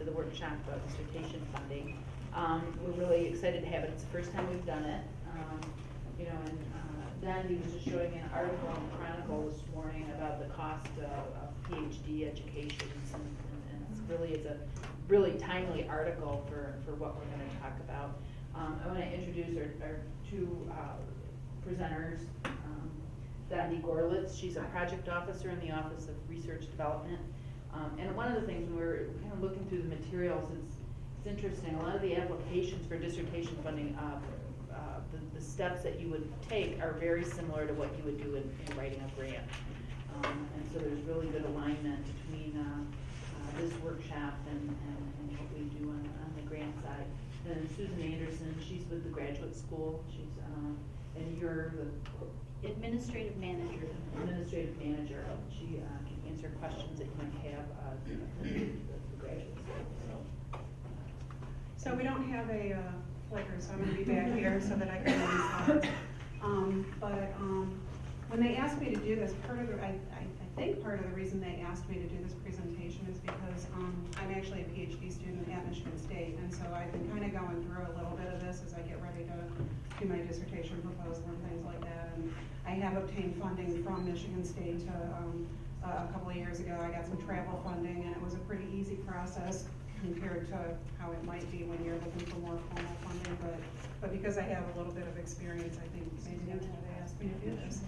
to the workshop about dissertation funding. We're really excited to have it. It's the first time we've done it. You know, and then he was just showing me an article in the Chronicle this morning about the cost of PhD education, and it's a really timely article for what we're going to talk about. I want to introduce our two presenters. Dandi Gorlitz, she's a project officer in the Office of Research Development. And one of the things when we were kind of looking through the materials, it's interesting. A lot of the applications for dissertation funding, the steps that you would take are very similar to what you would do in writing a grant. And so there's really good alignment between this workshop and what we do on the grant side. And then Susan Anderson, she's with the graduate school. She's and you're the administrative manager. Administrative manager. She can answer questions that you might have the graduate school. So we don't have a flicker, so I'm going to be back here so that I can read these slides. When they asked me to do this, I think part of the reason they asked me to do this presentation is because I'm actually a PhD student at Michigan State, and so I've been kind of going through a little bit of this as I get ready to do my dissertation proposal and things like that. And I have obtained funding from Michigan State a couple of years ago. I got some travel funding, and it was a pretty easy process compared to how it might be when you're looking for more formal funding. But because I have a little bit of experience, I think maybe that's why they asked me to do this.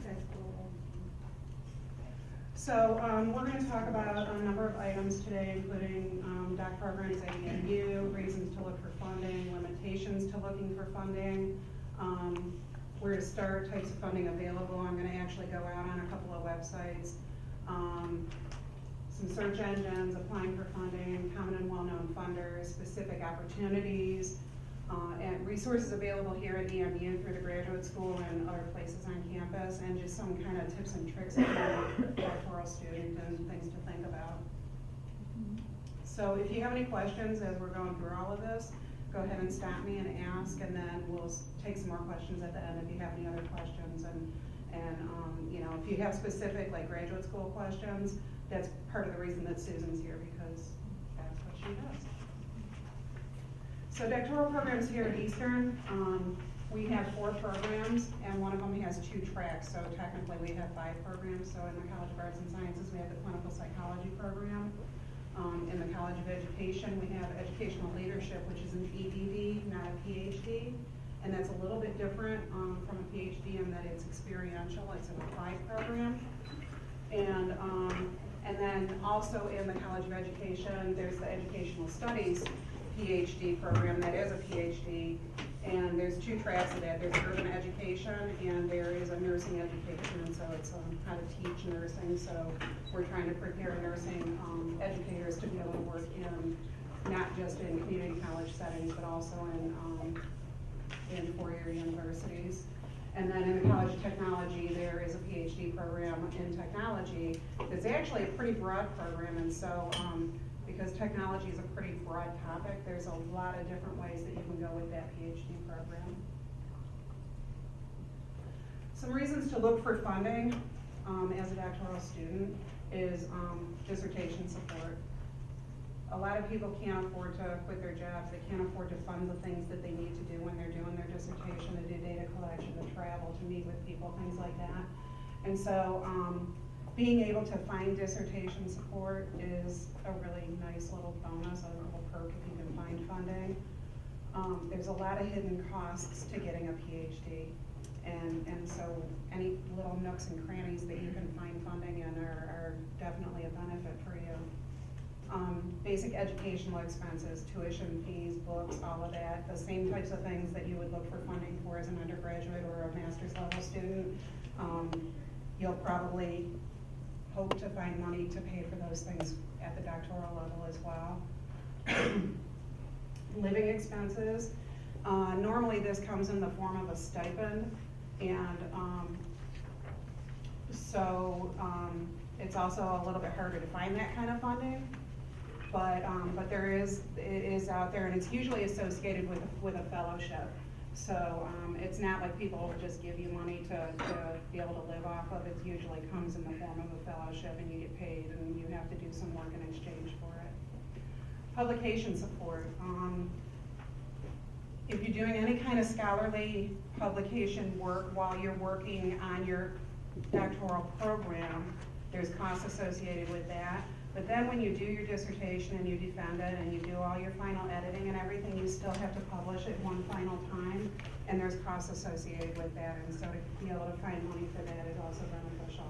Okay. So we're going to talk about a number of items today, including doc programs at EMU, reasons to look for funding, limitations to looking for funding, where to start, types of funding available. I'm going to actually go out on a couple of websites, some search engines, applying for funding, common and well-known funders, specific opportunities, and resources available here at EMU through the graduate school and other places on campus, and just some kind of tips and tricks for a doctoral student and things to think about. So if you have any questions as we're going through all of this, go ahead and stop me and ask, and then we'll take some more questions at the end if you have any other questions. And you know, if you have specific like graduate school questions, that's part of the reason that Susan's here, because that's what she does. So doctoral programs here at Eastern, we have 4 programs, and one of them has 2 tracks. So technically we have 5 programs. So in the College of Arts and Sciences, we have the clinical psychology program. In the College of Education, we have educational leadership, which is an EDD, not a PhD. And that's a little bit different from a PhD in that it's experiential. It's an applied program. And then also in the College of Education, there's the Educational Studies PhD program that is a PhD, and there's 2 tracks of that. There's urban education and there is a nursing education, and so it's how to teach nursing. So we're trying to prepare nursing educators to be able to work in not just in community college settings, but also in 4-year universities. And then in the College of Technology, there is a PhD program in technology that's actually a pretty broad program, and so because technology is a pretty broad topic, there's a lot of different ways that you can go with that PhD program. Some reasons to look for funding as a doctoral student is dissertation support. A lot of people can't afford to quit their jobs. They can't afford to fund the things that they need to do when they're doing their dissertation, to do data collection, to travel, to meet with people, things like that. And so being able to find dissertation support is a really nice little bonus, a little perk if you can find funding. There's a lot of hidden costs to getting a PhD. And so any little nooks and crannies that you can find funding in are definitely a benefit for you. Basic educational expenses, tuition fees, books, all of that, the same types of things that you would look for funding for as an undergraduate or a master's level student. You'll probably hope to find money to pay for those things at the doctoral level as well. Living expenses. Normally this comes in the form of a stipend, and it's also a little bit harder to find that kind of funding. But it is out there, and it's usually associated with a fellowship. So it's not like people will just give you money to be able to live off of. It usually comes in the form of a fellowship, and you get paid, and you have to do some work in exchange for it. Publication support. If you're doing any kind of scholarly publication work while you're working on your doctoral program, there's costs associated with that. But then when you do your dissertation and you defend it and you do all your final editing and everything, you still have to publish it one final time, and there's costs associated with that. And so to be able to find money for that is also beneficial.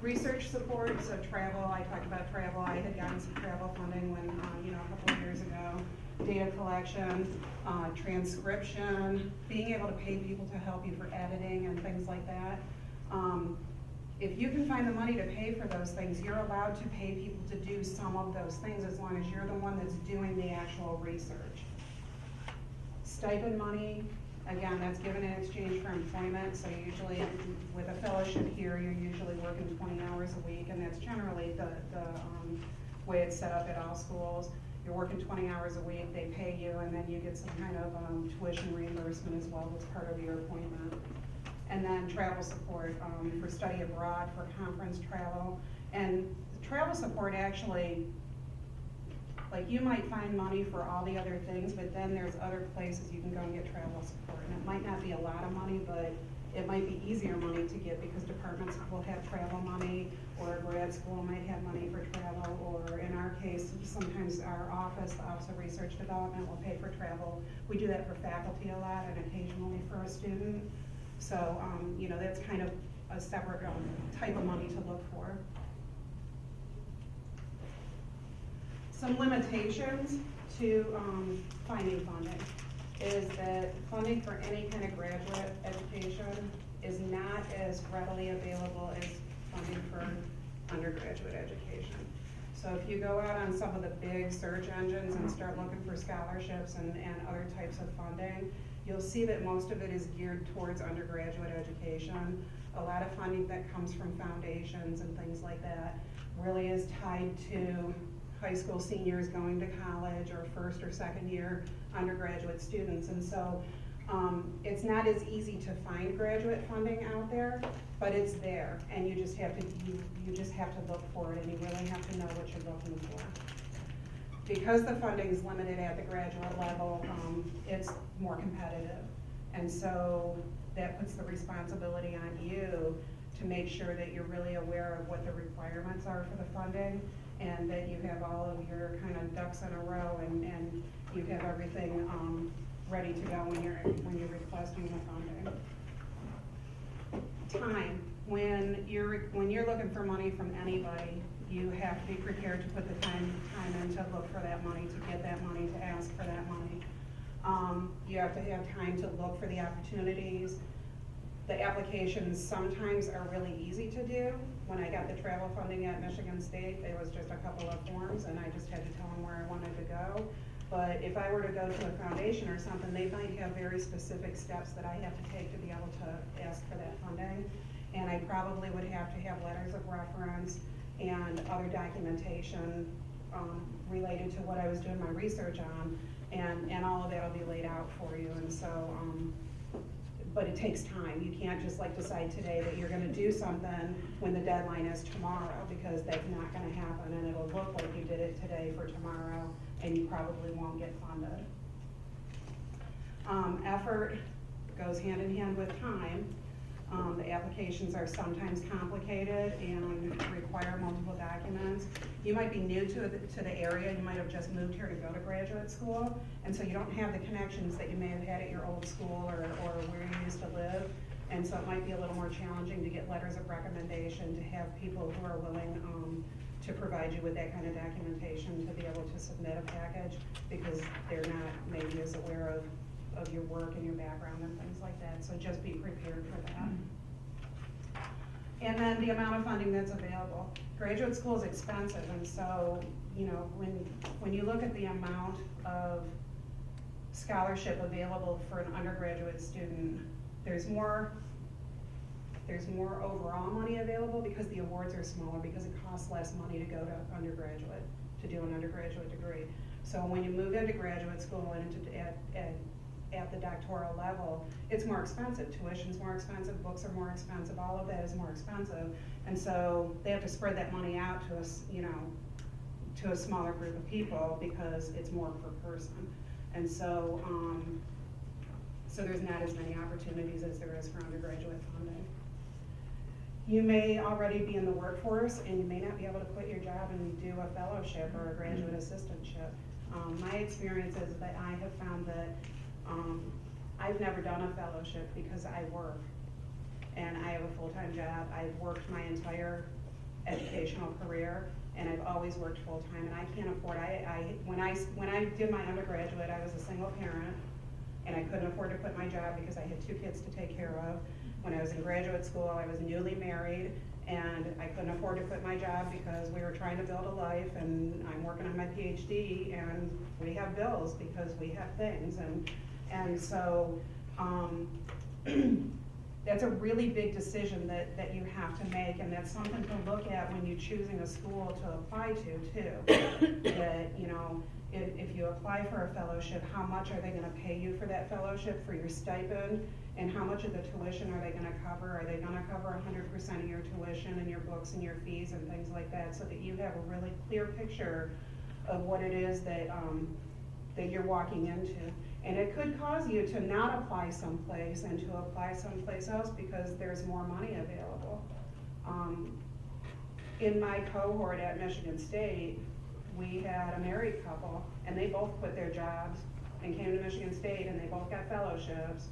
Research support, so travel, I talked about travel. I had gotten some travel funding when, a couple of years ago. Data collection, transcription, being able to pay people to help you for editing and things like that. If you can find the money to pay for those things, you're allowed to pay people to do some of those things as long as you're the one that's doing the actual research. Stipend money, again, that's given in exchange for employment, so usually with a fellowship here, you're usually working 20 hours a week, and that's generally the way it's set up at all schools. You're working 20 hours a week, they pay you, and then you get some kind of tuition reimbursement as well as part of your appointment. And then travel support for study abroad, for conference travel. And travel support actually, like you might find money for all the other things, but then there's other places you can go and get travel support. And it might not be a lot of money, but it might be easier money to get because departments will have travel money, or a grad school might have money for travel, or in our case, sometimes our office, the Office of Research Development, will pay for travel. We do that for faculty a lot and occasionally for a student. So, that's kind of a separate type of money to look for. Some limitations to finding funding is that funding for any kind of graduate education is not as readily available as funding for undergraduate education. So if you go out on some of the big search engines and start looking for scholarships and other types of funding, you'll see that most of it is geared towards undergraduate education. A lot of funding that comes from foundations and things like that really is tied to high school seniors going to college or first or second year undergraduate students. And so it's not as easy to find graduate funding out there, but it's there, and you just have to look for it, and you really have to know what you're looking for. Because the funding is limited at the graduate level, it's more competitive. And so that puts the responsibility on you to make sure that you're really aware of what the requirements are for the funding, and that you have all of your kind of ducks in a row, and you have everything ready to go when you're requesting the funding. Time. When you're looking for money from anybody, you have to be prepared to put the time in to look for that money, to get that money, to ask for that money. You have to have time to look for the opportunities. The applications sometimes are really easy to do. When I got the travel funding at Michigan State, there was just a couple of forms, and I just had to tell them where I wanted to go. But if I were to go to a foundation or something, they might have very specific steps that I have to take to be able to ask for that funding. And I probably would have to have letters of reference and other documentation related to what I was doing my research on, and all of that will be laid out for you. And so, but it takes time. You can't just like decide today that you're gonna do something when the deadline is tomorrow, because that's not gonna happen, and it'll look like you did it today for tomorrow, and you probably won't get funded. Effort goes hand in hand with time. The applications are sometimes complicated and require multiple documents. You might be new to the area, you might have just moved here to go to graduate school, and so you don't have the connections that you may have had at your old school or where you used to live. And so it might be a little more challenging to get letters of recommendation, to have people who are willing to provide you with that kind of documentation to be able to submit a package, because they're not maybe as aware of your work and your background and things like that. So just be prepared for that. And then the amount of funding that's available. Graduate school is expensive, and so when you look at the amount of scholarship available for an undergraduate student, there's more overall money available because the awards are smaller, because it costs less money to go to undergraduate, to do an undergraduate degree. So when you move into graduate school and at the doctoral level, it's more expensive. Tuition's more expensive, books are more expensive, all of that is more expensive. And so they have to spread that money out to us, to a smaller group of people because it's more per person. And so, so there's not as many opportunities as there is for undergraduate funding. You may already be in the workforce and you may not be able to quit your job and do a fellowship or a graduate assistantship. My experience is that I have found that I've never done a fellowship because I work and I have a full-time job. I've worked my entire educational career and I've always worked full-time and I can't afford, when I did my undergraduate, I was a single parent and I couldn't afford to quit my job because I had 2 kids to take care of. When I was in graduate school, I was newly married and I couldn't afford to quit my job because we were trying to build a life and I'm working on my PhD and we have bills because we have things. And so that's a really big decision that you have to make, and that's something to look at when you're choosing a school to apply to too. That, you know, if you apply for a fellowship, how much are they gonna pay you for that fellowship, for your stipend, and how much of the tuition are they gonna cover? Are they gonna cover 100% of your tuition and your books and your fees and things like that, so that you have a really clear picture of what it is that, that you're walking into. And it could cause you to not apply someplace and to apply someplace else because there's more money available. In my cohort at Michigan State, we had a married couple and they both quit their jobs and came to Michigan State and they both got fellowships.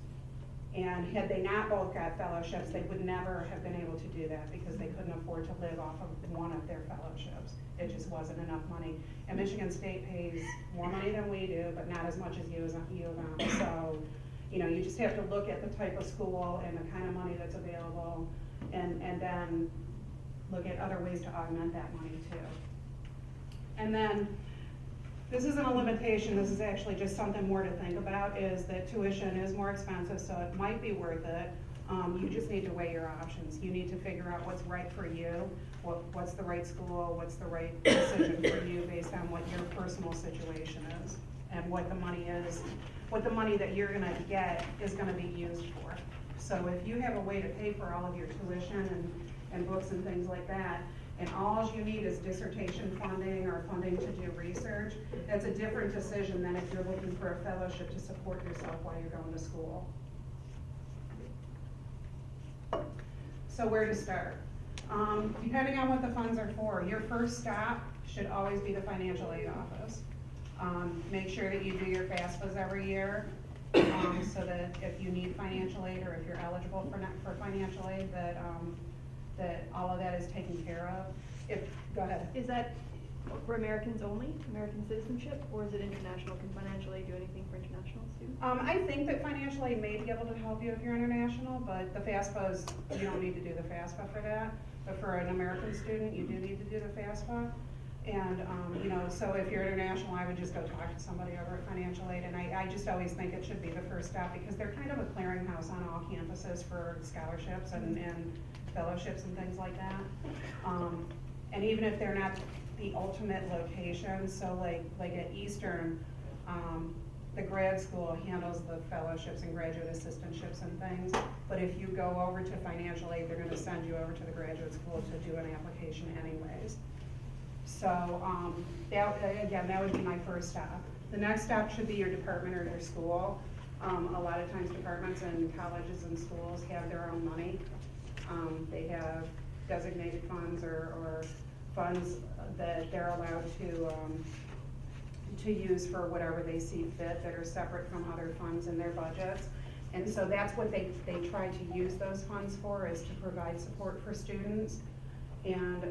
And had they not both got fellowships, they would never have been able to do that because they couldn't afford to live off of one of their fellowships. It just wasn't enough money. And Michigan State pays more money than we do, but not as much as U of M. So, you know, you just have to look at the type of school and the kind of money that's available, and then look at other ways to augment that money too. And then, this isn't a limitation, this is actually just something more to think about, is that tuition is more expensive, so it might be worth it. You just need to weigh your options. You need to figure out what's right for you, what's the right school, what's the right decision for you based on what your personal situation is, and what the money is, what the money that you're gonna get is gonna be used for. So if you have a way to pay for all of your tuition and books and things like that, and all you need is dissertation funding or funding to do research, that's a different decision than if you're looking for a fellowship to support yourself while you're going to school. So where to start? Depending on what the funds are for, your first stop should always be the financial aid office. Make sure that you do your FAFSAs every year, so that if you need financial aid or if you're eligible for financial aid, that all of that is taken care of. Go ahead. Is that for Americans only, American citizenship, or is it international? Can financial aid do anything for international students? I think that financial aid may be able to help you if you're international, but the FAFSAs, you don't need to do the FAFSA for that. But for an American student, you do need to do the FAFSA. And, you know, so if you're international, I would just go talk to somebody over at financial aid. And I just always think it should be the first stop because they're kind of a clearinghouse on all campuses for scholarships and fellowships and things like that. And even if they're not the ultimate location, so like at Eastern, the grad school handles the fellowships and graduate assistantships and things, but if you go over to financial aid, they're gonna send you over to the graduate school to do an application anyways. So, that would be my first stop. The next stop should be your department or your school. A lot of times departments and colleges and schools have their own money. They have designated funds or funds that they're allowed to use for whatever they see fit that are separate from other funds in their budgets. And so that's what they try to use those funds for, is to provide support for students. And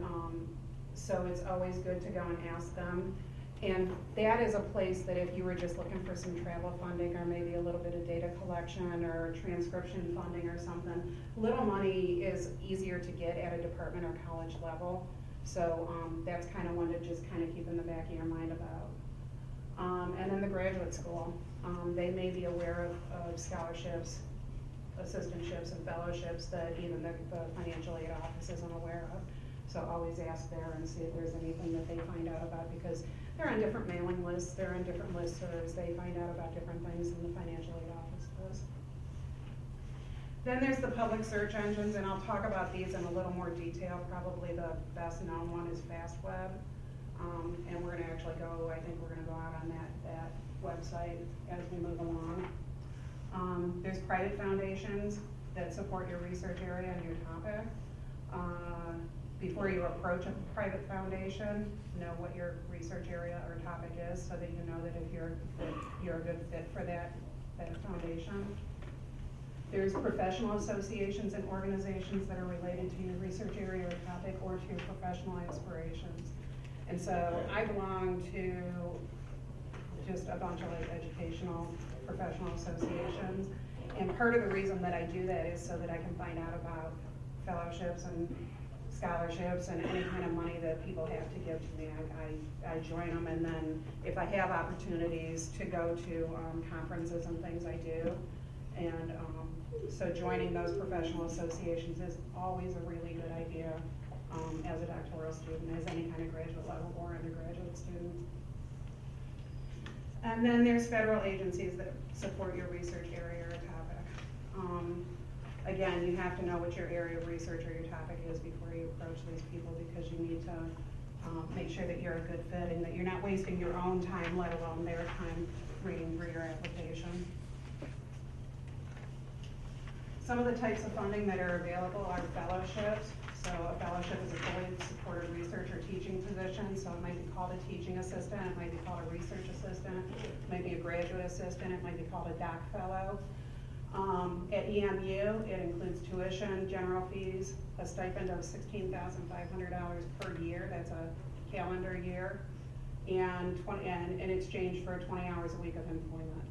so it's always good to go and ask them. And that is a place that if you were just looking for some travel funding or maybe a little bit of data collection or transcription funding or something, little money is easier to get at a department or college level. So that's kind of one to just kind of keep in the back of your mind about. And then the graduate school, they may be aware of scholarships, assistantships, and fellowships that even the financial aid office isn't aware of. So always ask there and see if there's anything that they find out about, because they're on different mailing lists, they're on different listservs, they find out about different things than the financial aid office does. Then there's the public search engines, and I'll talk about these in a little more detail. Probably the best known one is FastWeb. And we're gonna actually go, I think we're gonna go out on that website as we move along. There's private foundations that support your research area and your topic. Before you approach a private foundation, know what your research area or topic is so that you know that if you're a good fit for that foundation. There's professional associations and organizations that are related to your research area or topic or to your professional aspirations. And so I belong to just a bunch of like educational professional associations. And part of the reason that I do that is so that I can find out about fellowships and scholarships and any kind of money that people have to give to me. I join them, and then if I have opportunities to go to conferences and things, I do. And so joining those professional associations is always a really good idea as a doctoral student, as any kind of graduate level or undergraduate student. And then there's federal agencies that support your research area or topic. Again, you have to know what your area of research or your topic is before you approach these people, because you need to make sure that you're a good fit and that you're not wasting your own time, let alone their time, reading through your application. Some of the types of funding that are available are fellowships. So a fellowship is a fully supported research or teaching position. So it might be called a teaching assistant, it might be called a research assistant, it might be a graduate assistant, it might be called a doc fellow. At EMU, it includes tuition, general fees, a stipend of $16,500 per year, that's a calendar year, and in exchange for 20 hours a week of employment.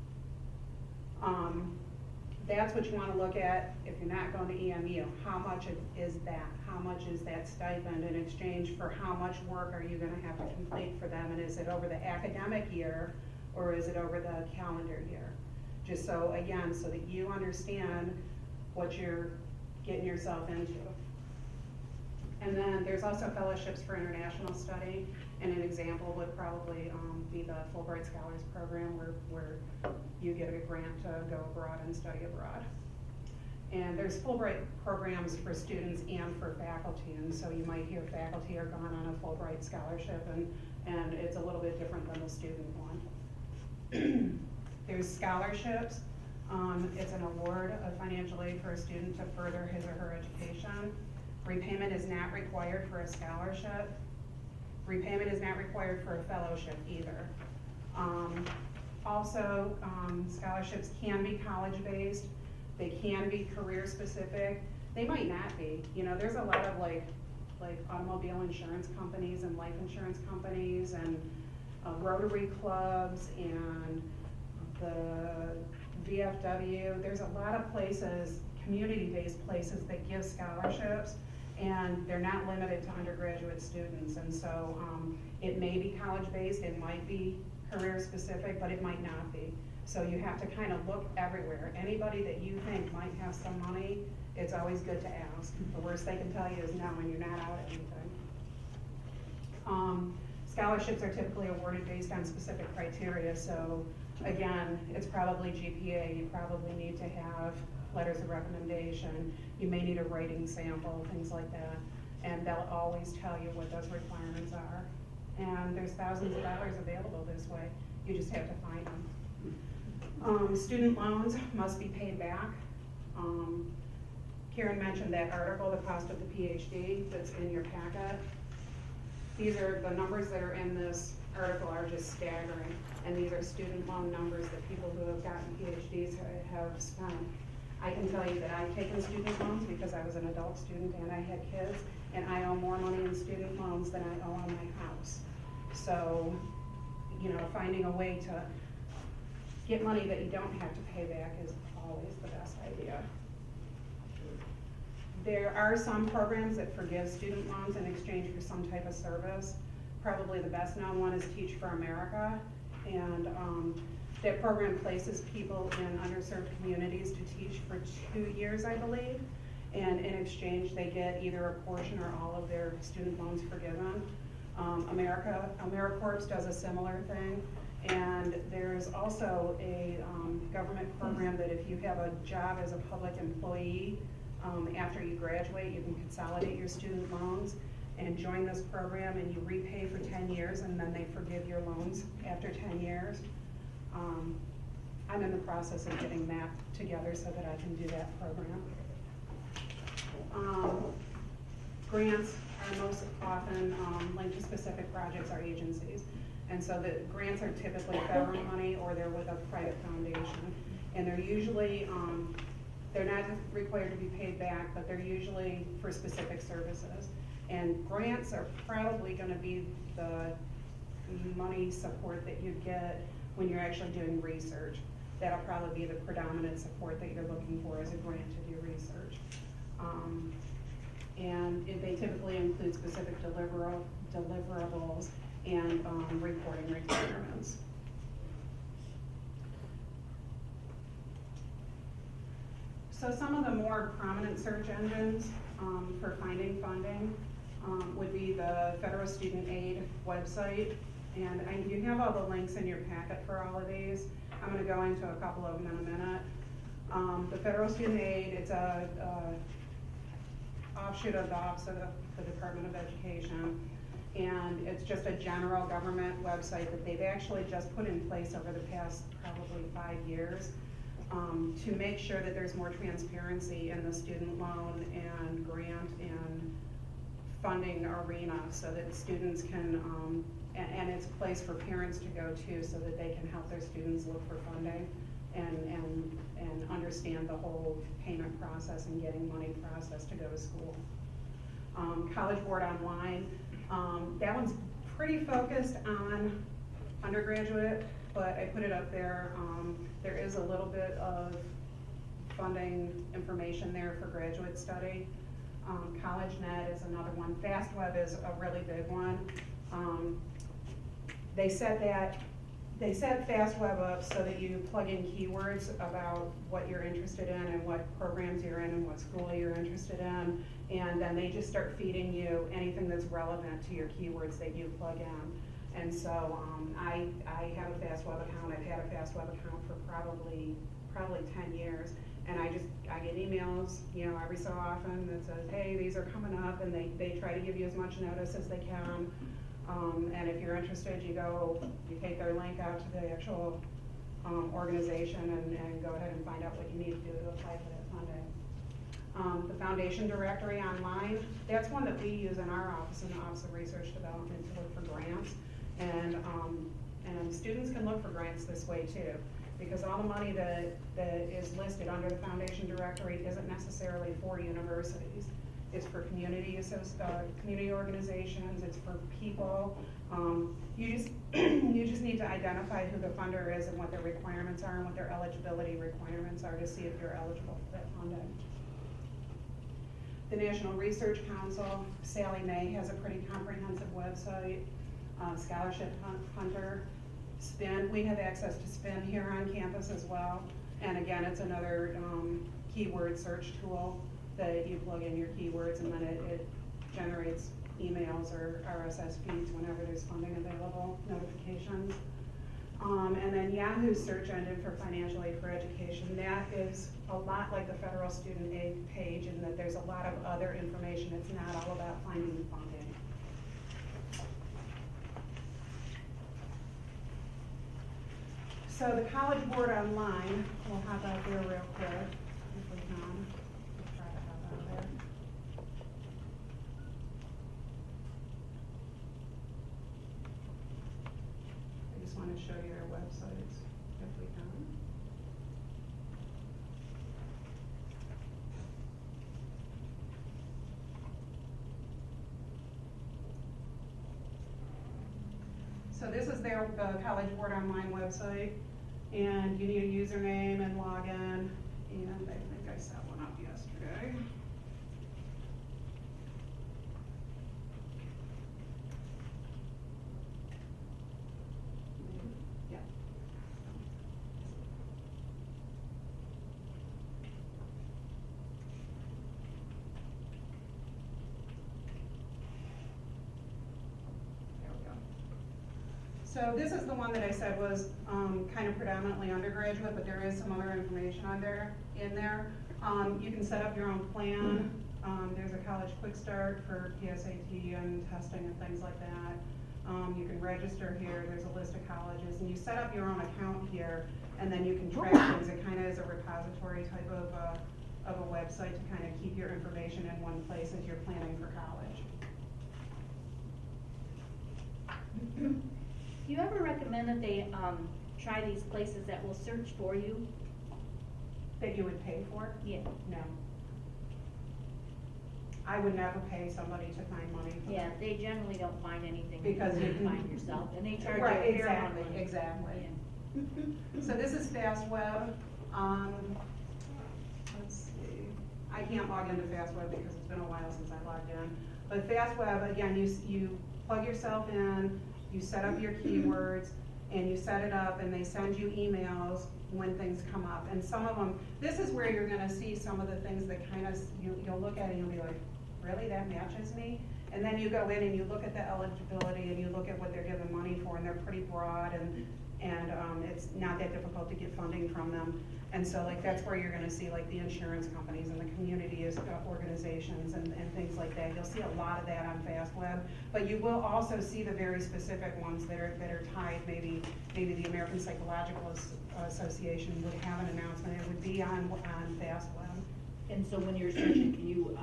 That's what you want to look at if you're not going to EMU. How much is that? How much is that stipend in exchange for how much work are you going to have to complete for them? And is it over the academic year or is it over the calendar year? Just so, again, so that you understand what you're getting yourself into. And then there's also fellowships for international study, and an example would probably be the Fulbright Scholars Program, where you get a grant to go abroad and study abroad. And there's Fulbright programs for students and for faculty, and so you might hear faculty are gone on a Fulbright scholarship, and it's a little bit different than the student one. There's scholarships. It's an award of financial aid for a student to further his or her education. Repayment is not required for a scholarship. Repayment is not required for a fellowship either. Also, scholarships can be college-based. They can be career-specific. They might not be. You know, there's a lot of like automobile insurance companies and life insurance companies and Rotary clubs and the VFW. There's a lot of places, community-based places that give scholarships, and they're not limited to undergraduate students. And so it may be college-based, it might be career-specific, but it might not be. So you have to kind of look everywhere. Anybody that you think might have some money, it's always good to ask. The worst they can tell you is no, and you're not out anything. Scholarships are typically awarded based on specific criteria. So again, it's probably GPA. You probably need to have letters of recommendation. You may need a writing sample, things like that. And they'll always tell you what those requirements are. And there's thousands of dollars available this way. You just have to find them. Student loans must be paid back. Karen mentioned that article, The Cost of the PhD, that's in your packet. These are the numbers that are in this article are just staggering. And these are student loan numbers that people who have gotten PhDs have spent. I can tell you that I've taken student loans because I was an adult student and I had kids, and I owe more money in student loans than I owe on my house. So, you know, finding a way to get money that you don't have to pay back is always the best idea. There are some programs that forgive student loans in exchange for some type of service. Probably the best known one is Teach for America, and that program places people in underserved communities to teach for 2 years, I believe, and in exchange they get either a portion or all of their student loans forgiven. AmeriCorps does a similar thing, and there's also a government program that if you have a job as a public employee, after you graduate, you can consolidate your student loans, and join this program, and you repay for 10 years, and then they forgive your loans after 10 years. I'm in the process of getting that together so that I can do that program. Grants are most often linked to specific projects or agencies. And so the grants are typically federal money or they're with a private foundation. And they're usually, they're not required to be paid back, but they're usually for specific services. And grants are probably gonna be the money support that you get when you're actually doing research. That'll probably be the predominant support that you're looking for as a grant to do research. And they typically include specific deliverables and reporting requirements. So some of the more prominent search engines for finding funding would be the Federal Student Aid website. And you have all the links in your packet for all of these. I'm going to go into a couple of them in a minute. The Federal Student Aid, it's a offshoot of the Office of the Department of Education. And it's just a general government website that they've actually just put in place over the past probably 5 years to make sure that there's more transparency in the student loan and grant and funding arena so that students can, and it's a place for parents to go to so that they can help their students look for funding and understand the whole payment process and getting money processed to go to school. College Board Online, that one's pretty focused on undergraduate, but I put it up there. There is a little bit of funding information there for graduate study. CollegeNet is another one. FastWeb is a really big one. They set FastWeb up so that you plug in keywords about what you're interested in and what programs you're in and what school you're interested in, and then they just start feeding you anything that's relevant to your keywords that you plug in. And so I have a FastWeb account. I've had a FastWeb account for probably 10 years, and I get emails, every so often that says, hey, these are coming up, and they try to give you as much notice as they can. And if you're interested, you take their link out to the actual organization and go ahead and find out what you need to do to apply for that funding. The foundation directory online, that's one that we use in our office, in the Office of Research Development, to look for grants. And students can look for grants this way too, because all the money that is listed under the foundation directory isn't necessarily for universities. It's for community organizations, it's for people. You just need to identify who the funder is and what their requirements are and what their eligibility requirements are to see if you're eligible for that funding. The National Research Council, Sally May has a pretty comprehensive website. Scholarship Hunter, SPIN, we have access to SPIN here on campus as well. And again, it's another keyword search tool that you plug in your keywords and then it generates emails or RSS feeds whenever there's funding available, notifications. And then Yahoo's search engine for financial aid for education, that is a lot like the Federal Student Aid page in that there's a lot of other information. It's not all about finding funding. So the College Board Online, we'll hop out there real quick if we can. We'll try to hop out there. I just want to show you their websites if we can. So this is the College Board Online website, and you need a username and login, and I think I set one up yesterday. Yeah. So this is the one that I said was kind of predominantly undergraduate, but there is some other information in there. You can set up your own plan. There's a college quick start for PSAT and testing and things like that. You can register here, there's a list of colleges, and you set up your own account here, and then you can track things. It kind of is a repository type of a website to kind of keep your information in one place as you're planning for college. Do you ever recommend that they try these places that will search for you? That you would pay for? Yeah. No. I would never pay somebody to find money. Yeah, they generally don't find anything Because you you can find yourself, and they charge you Right, a fair amount of money. exactly. Yeah. So this is FastWeb. Let's see. I can't log into FastWeb because it's been a while since I logged in. But FastWeb, again, you plug yourself in, you set up your keywords, and you set it up, and they send you emails when things come up. And some of them, this is where you're gonna see some of the things that kind of, you'll look at it and you'll be like, really, that matches me? And then you go in and you look at the eligibility and you look at what they're giving money for, and they're pretty broad, and it's not that difficult to get funding from them. And so like that's where you're gonna see like the insurance companies and the community organizations and things like that. You'll see a lot of that on FastWeb, but you will also see the very specific ones that are tied. Maybe the American Psychological Association would have an announcement. It would be on FastWeb. And so when you're searching, can you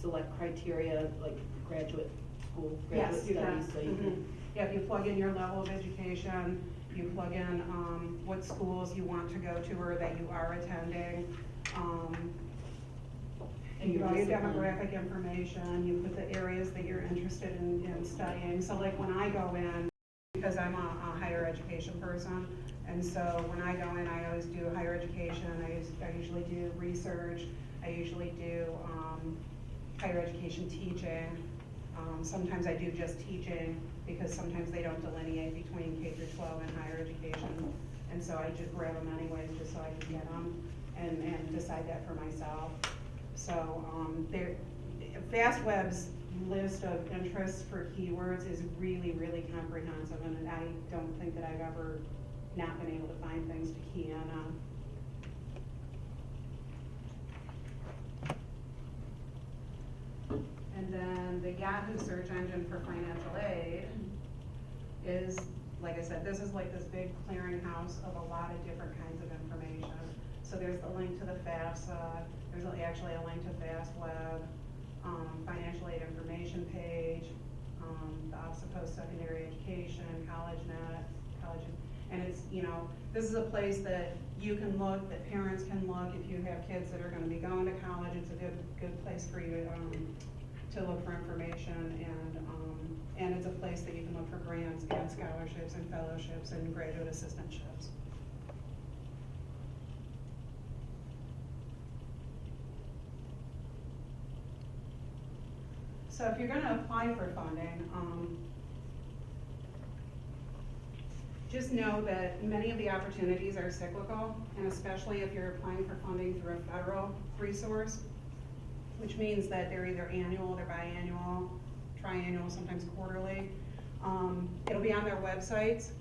select criteria like graduate school, graduate Yes, you can. studies, so you can? Yeah, if you plug in your level of education, you plug in what schools you want to go to or that you are attending. And You your know, your discipline. demographic information, you put the areas that you're interested in studying. So like when I go in, because I'm a higher education person, and so when I go in, I always do higher education. I usually do research. I usually do higher education teaching. Sometimes I do just teaching because sometimes they don't delineate between K through 12 and higher education. And so I just grab them anyways just so I can get them and decide that for myself. So FastWeb's list of interests for keywords is really, really comprehensive, and I don't think that I've ever not been able to find things to key in on. And then the Yahoo search engine for financial aid is, like I said, this is like this big clearinghouse of a lot of different kinds of information. So there's the link to the FAFSA, there's actually a link to FastWeb, financial aid information page, the Office of Post-Secondary Education, CollegeNet, and it's, this is a place that you can look, that parents can look. If you have kids that are gonna be going to college, it's a good place for you to look for information, and it's a place that you can look for grants and scholarships and fellowships and graduate assistantships. So if you're gonna apply for funding, just know that many of the opportunities are cyclical, and especially if you're applying for funding through a federal resource, which means that they're either annual, they're biannual, triannual, sometimes quarterly. It'll be on their websites,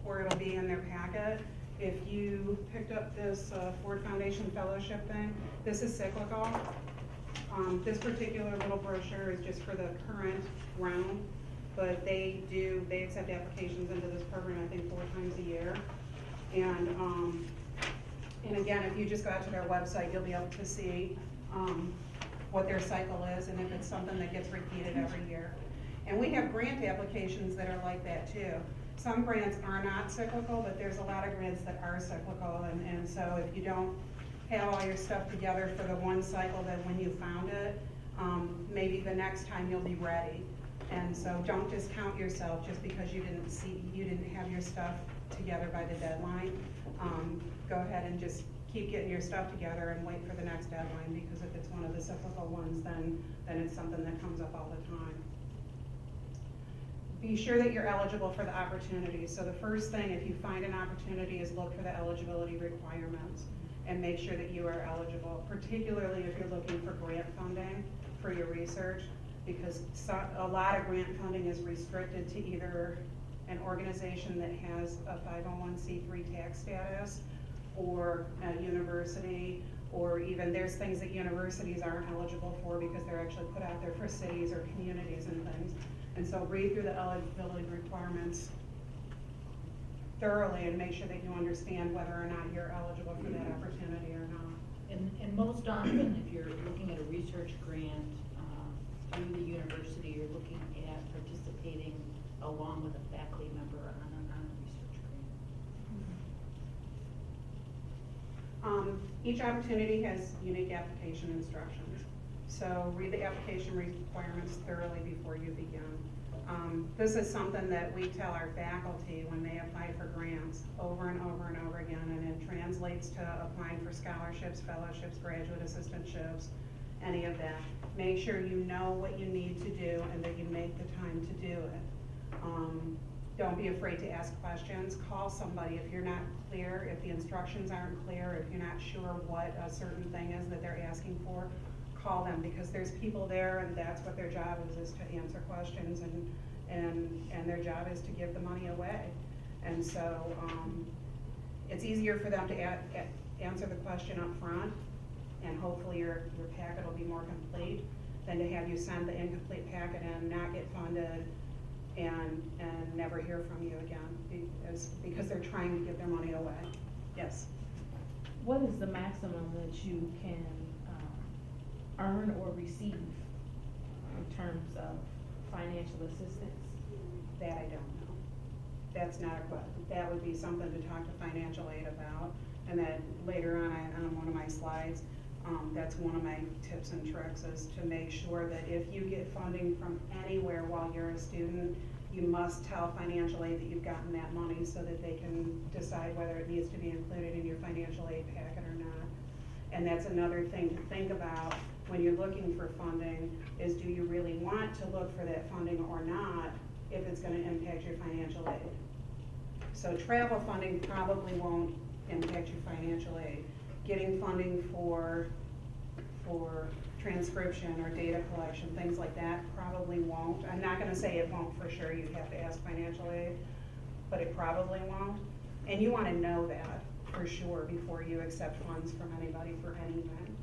or it'll be in their packet. If you picked up this Ford Foundation Fellowship thing, this is cyclical. This particular little brochure is just for the current round, but they accept applications into this program, I think 4 times a year. And again, if you just go out to their website, you'll be able to see what their cycle is, and if it's something that gets repeated every year. And we have grant applications that are like that too. Some grants are not cyclical, but there's a lot of grants that are cyclical, and so if you don't have all your stuff together for the one cycle, then when you found it, maybe the next time you'll be ready. And so don't discount yourself just because you didn't have your stuff together by the deadline. Go ahead and just keep getting your stuff together and wait for the next deadline, because if it's one of the cyclical ones, then it's something that comes up all the time. Be sure that you're eligible for the opportunities. So the first thing, if you find an opportunity, is look for the eligibility requirements and make sure that you are eligible, particularly if you're looking for grant funding for your research, because a lot of grant funding is restricted to either an organization that has a 501c3 tax status, or a university, or even there's things that universities aren't eligible for because they're actually put out there for cities or communities and things. And so read through the eligibility requirements thoroughly and make sure that you understand whether or not you're eligible for that opportunity or not. And most often, if you're looking at a research grant through the university, you're looking at participating along with a faculty member on a research grant. Each opportunity has unique application instructions. So read the application requirements thoroughly before you begin. This is something that we tell our faculty when they apply for grants over and over and over again, and it translates to applying for scholarships, fellowships, graduate assistantships, any of that. Make sure you know what you need to do and that you make the time to do it. Don't be afraid to ask questions. Call somebody if you're not clear, if the instructions aren't clear, if you're not sure what a certain thing is that they're asking for, call them, because there's people there and that's what their job is to answer questions, and their job is to give the money away. And so it's easier for them to answer the question up front, and hopefully your packet will be more complete, than to have you send the incomplete packet and not get funded and never hear from you again, because they're trying to give their money away. Yes? What is the maximum that you can earn or receive in terms of financial assistance? That I don't know. That's not a question. That would be something to talk to financial aid about. And then later on one of my slides, that's one of my tips and tricks, is to make sure that if you get funding from anywhere while you're a student, you must tell financial aid that you've gotten that money so that they can decide whether it needs to be included in your financial aid packet or not. And that's another thing to think about when you're looking for funding, is do you really want to look for that funding or not, if it's going to impact your financial aid. So travel funding probably won't impact your financial aid. Getting funding for transcription or data collection, things like that, probably won't. I'm not going to say it won't for sure, you'd have to ask financial aid, but it probably won't. And you want to know that for sure before you accept funds from anybody for anything.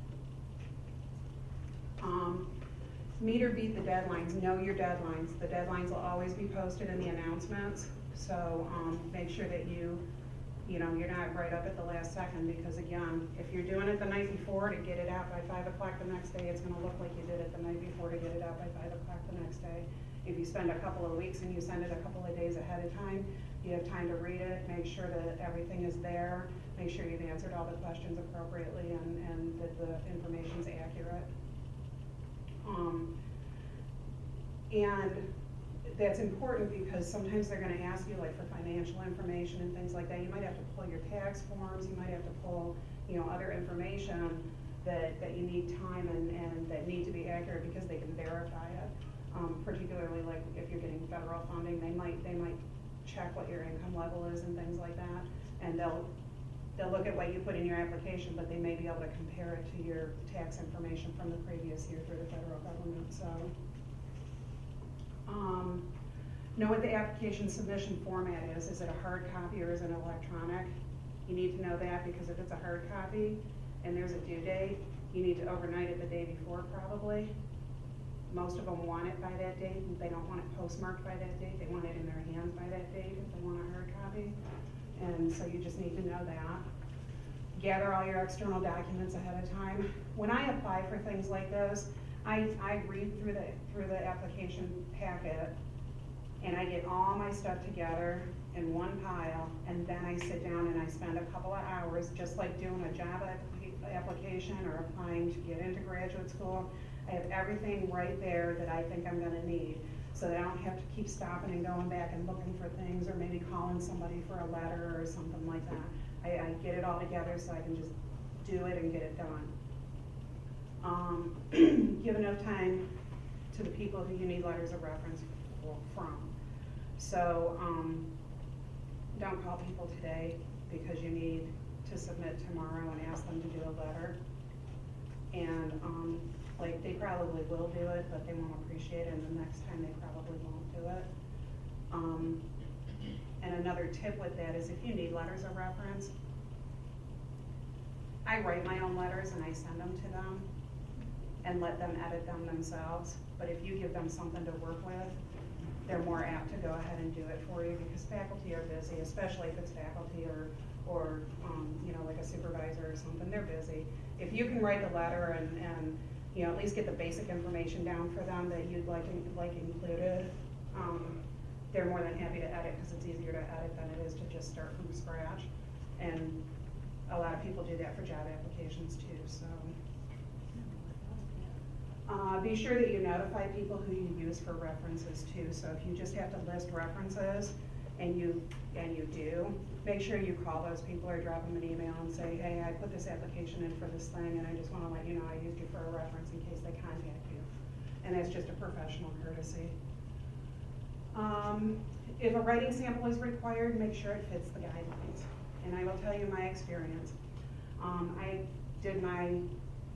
Meet or beat the deadlines. Know your deadlines. The deadlines will always be posted in the announcements, so make sure that you're not right up at the last second, because again, if you're doing it the night before to get it out by 5 o'clock the next day, it's going to look like you did it the night before to get it out by 5 o'clock the next day. If you spend a couple of weeks and you send it a couple of days ahead of time, you have time to read it, make sure that everything is there, make sure you've answered all the questions appropriately, and that the information's accurate. And that's important because sometimes they're going to ask you, like, for financial information and things like that. You might have to pull your tax forms, you might have to pull, other information that you need time and that need to be accurate because they can verify it. Particularly like if you're getting federal funding, they might check what your income level is and things like that, and they'll look at what you put in your application, but they may be able to compare it to your tax information from the previous year through the federal government. So know what the application submission format is. Is it a hard copy or is it electronic? You need to know that, because if it's a hard copy and there's a due date, you need to overnight it the day before probably. Most of them want it by that date. They don't want it postmarked by that date. They want it in their hands by that date if they want a hard copy. And so you just need to know that. Gather all your external documents ahead of time. When I apply for things like this, I read through the application packet, and I get all my stuff together in one pile, and then I sit down and I spend a couple of hours, just like doing a job application or applying to get into graduate school. I have everything right there that I think I'm gonna need, so that I don't have to keep stopping and going back and looking for things, or maybe calling somebody for a letter or something like that. I get it all together so I can just do it and get it done. Give enough time to the people who you need letters of reference from. So don't call people today because you need to submit tomorrow and ask them to do a letter. And like, they probably will do it, but they won't appreciate it, and the next time they probably won't do it. And another tip with that is, if you need letters of reference, I write my own letters and I send them to them and let them edit them themselves. But if you give them something to work with, they're more apt to go ahead and do it for you, because faculty are busy, especially if it's faculty or you know, like a supervisor or something, they're busy. If you can write the letter and you know, at least get the basic information down for them that you'd like included, they're more than happy to edit, because it's easier to edit than it is to just start from scratch. And a lot of people do that for job applications too, so. Be sure that you notify people who you use for references too. So if you just have to list references and you do, make sure you call those people or drop them an email and say, hey, I put this application in for this thing and I just want to let you know I used you for a reference in case they contact you. And that's just a professional courtesy. If a writing sample is required, make sure it fits the guidelines. And I will tell you my experience. I did my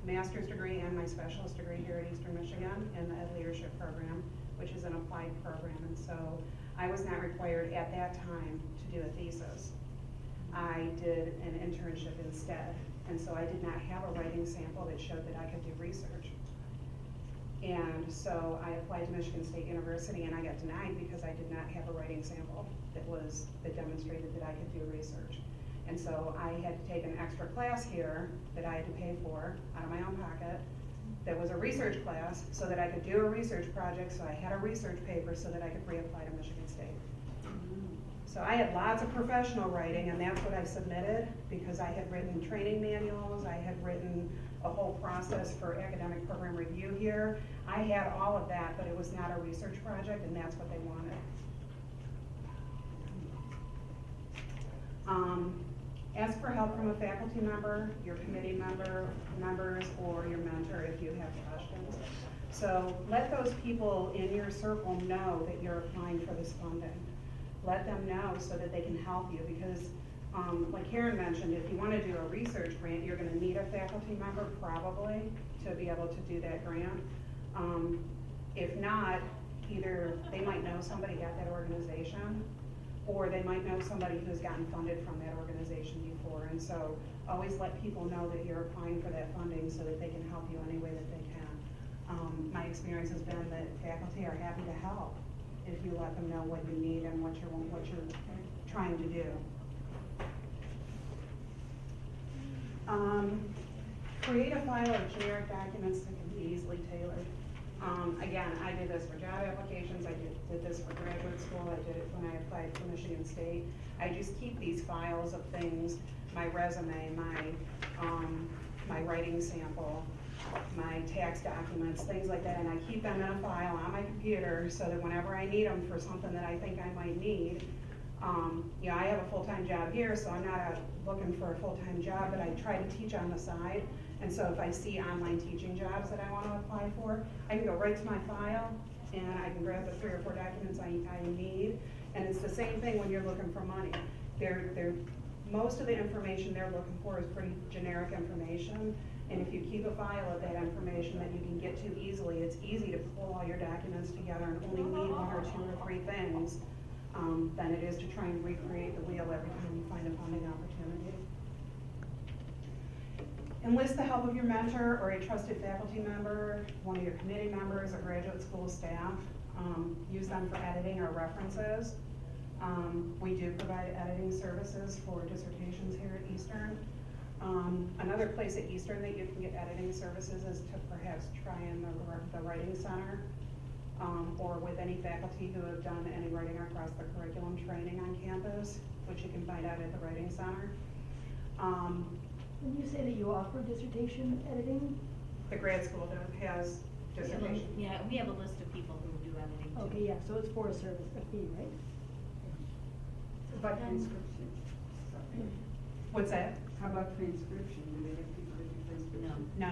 master's degree and my specialist degree here at Eastern Michigan in the Ed Leadership Program, which is an applied program. And so I was not required at that time to do a thesis. I did an internship instead. And so I did not have a writing sample that showed that I could do research. And so I applied to Michigan State University and I got denied because I did not have a writing sample that demonstrated that I could do research. And so I had to take an extra class here that I had to pay for out of my own pocket. That was a research class so that I could do a research project, so I had a research paper so that I could reapply to Michigan State. So I had lots of professional writing, and that's what I submitted, because I had written training manuals, I had written a whole process for academic program review here. I had all of that, but it was not a research project, and that's what they wanted. Ask for help from a faculty member, your committee members, or your mentor if you have questions. So let those people in your circle know that you're applying for this funding. Let them know so that they can help you, because like Karen mentioned, if you want to do a research grant, you're going to need a faculty member probably to be able to do that grant. If not, either they might know somebody at that organization, or they might know somebody who's gotten funded from that organization before. And so always let people know that you're applying for that funding so that they can help you any way that they can. My experience has been that faculty are happy to help if you let them know what you need and what you're trying to do. Create a file of generic documents that can be easily tailored. Again, I did this for job applications, I did this for graduate school, I did it when I applied for Michigan State. I just keep these files of things, my resume, my writing sample, my tax documents, things like that, and I keep them in a file on my computer so that whenever I need them for something that I think I might need, you know, I have a full-time job here, so I'm not out looking for a full-time job, but I try to teach on the side. And so if I see online teaching jobs that I want to apply for, I can go right to my file and I can grab the 3 or 4 documents I need. And it's the same thing when you're looking for money. Most of the information they're looking for is pretty generic information. And if you keep a file of that information that you can get to easily, it's easy to pull all your documents together and only need 1 or 2 or 3 things than it is to try and recreate the wheel every time you find a funding opportunity. Enlist the help of your mentor or a trusted faculty member, one of your committee members, or graduate school staff. Use them for editing or references. We do provide editing services for dissertations here at Eastern. Another place at Eastern that you can get editing services is to perhaps try in the Writing Center, or with any faculty who have done any writing across the curriculum training on campus, which you can find out at the Writing Center. When you say that you offer dissertation editing? The grad school has dissertation. Yeah, we have a list of people who do editing too. Okay, yeah, so it's for a service, a fee, right? How about transcription? What's that? How about transcription? Do they have people that do transcription? No.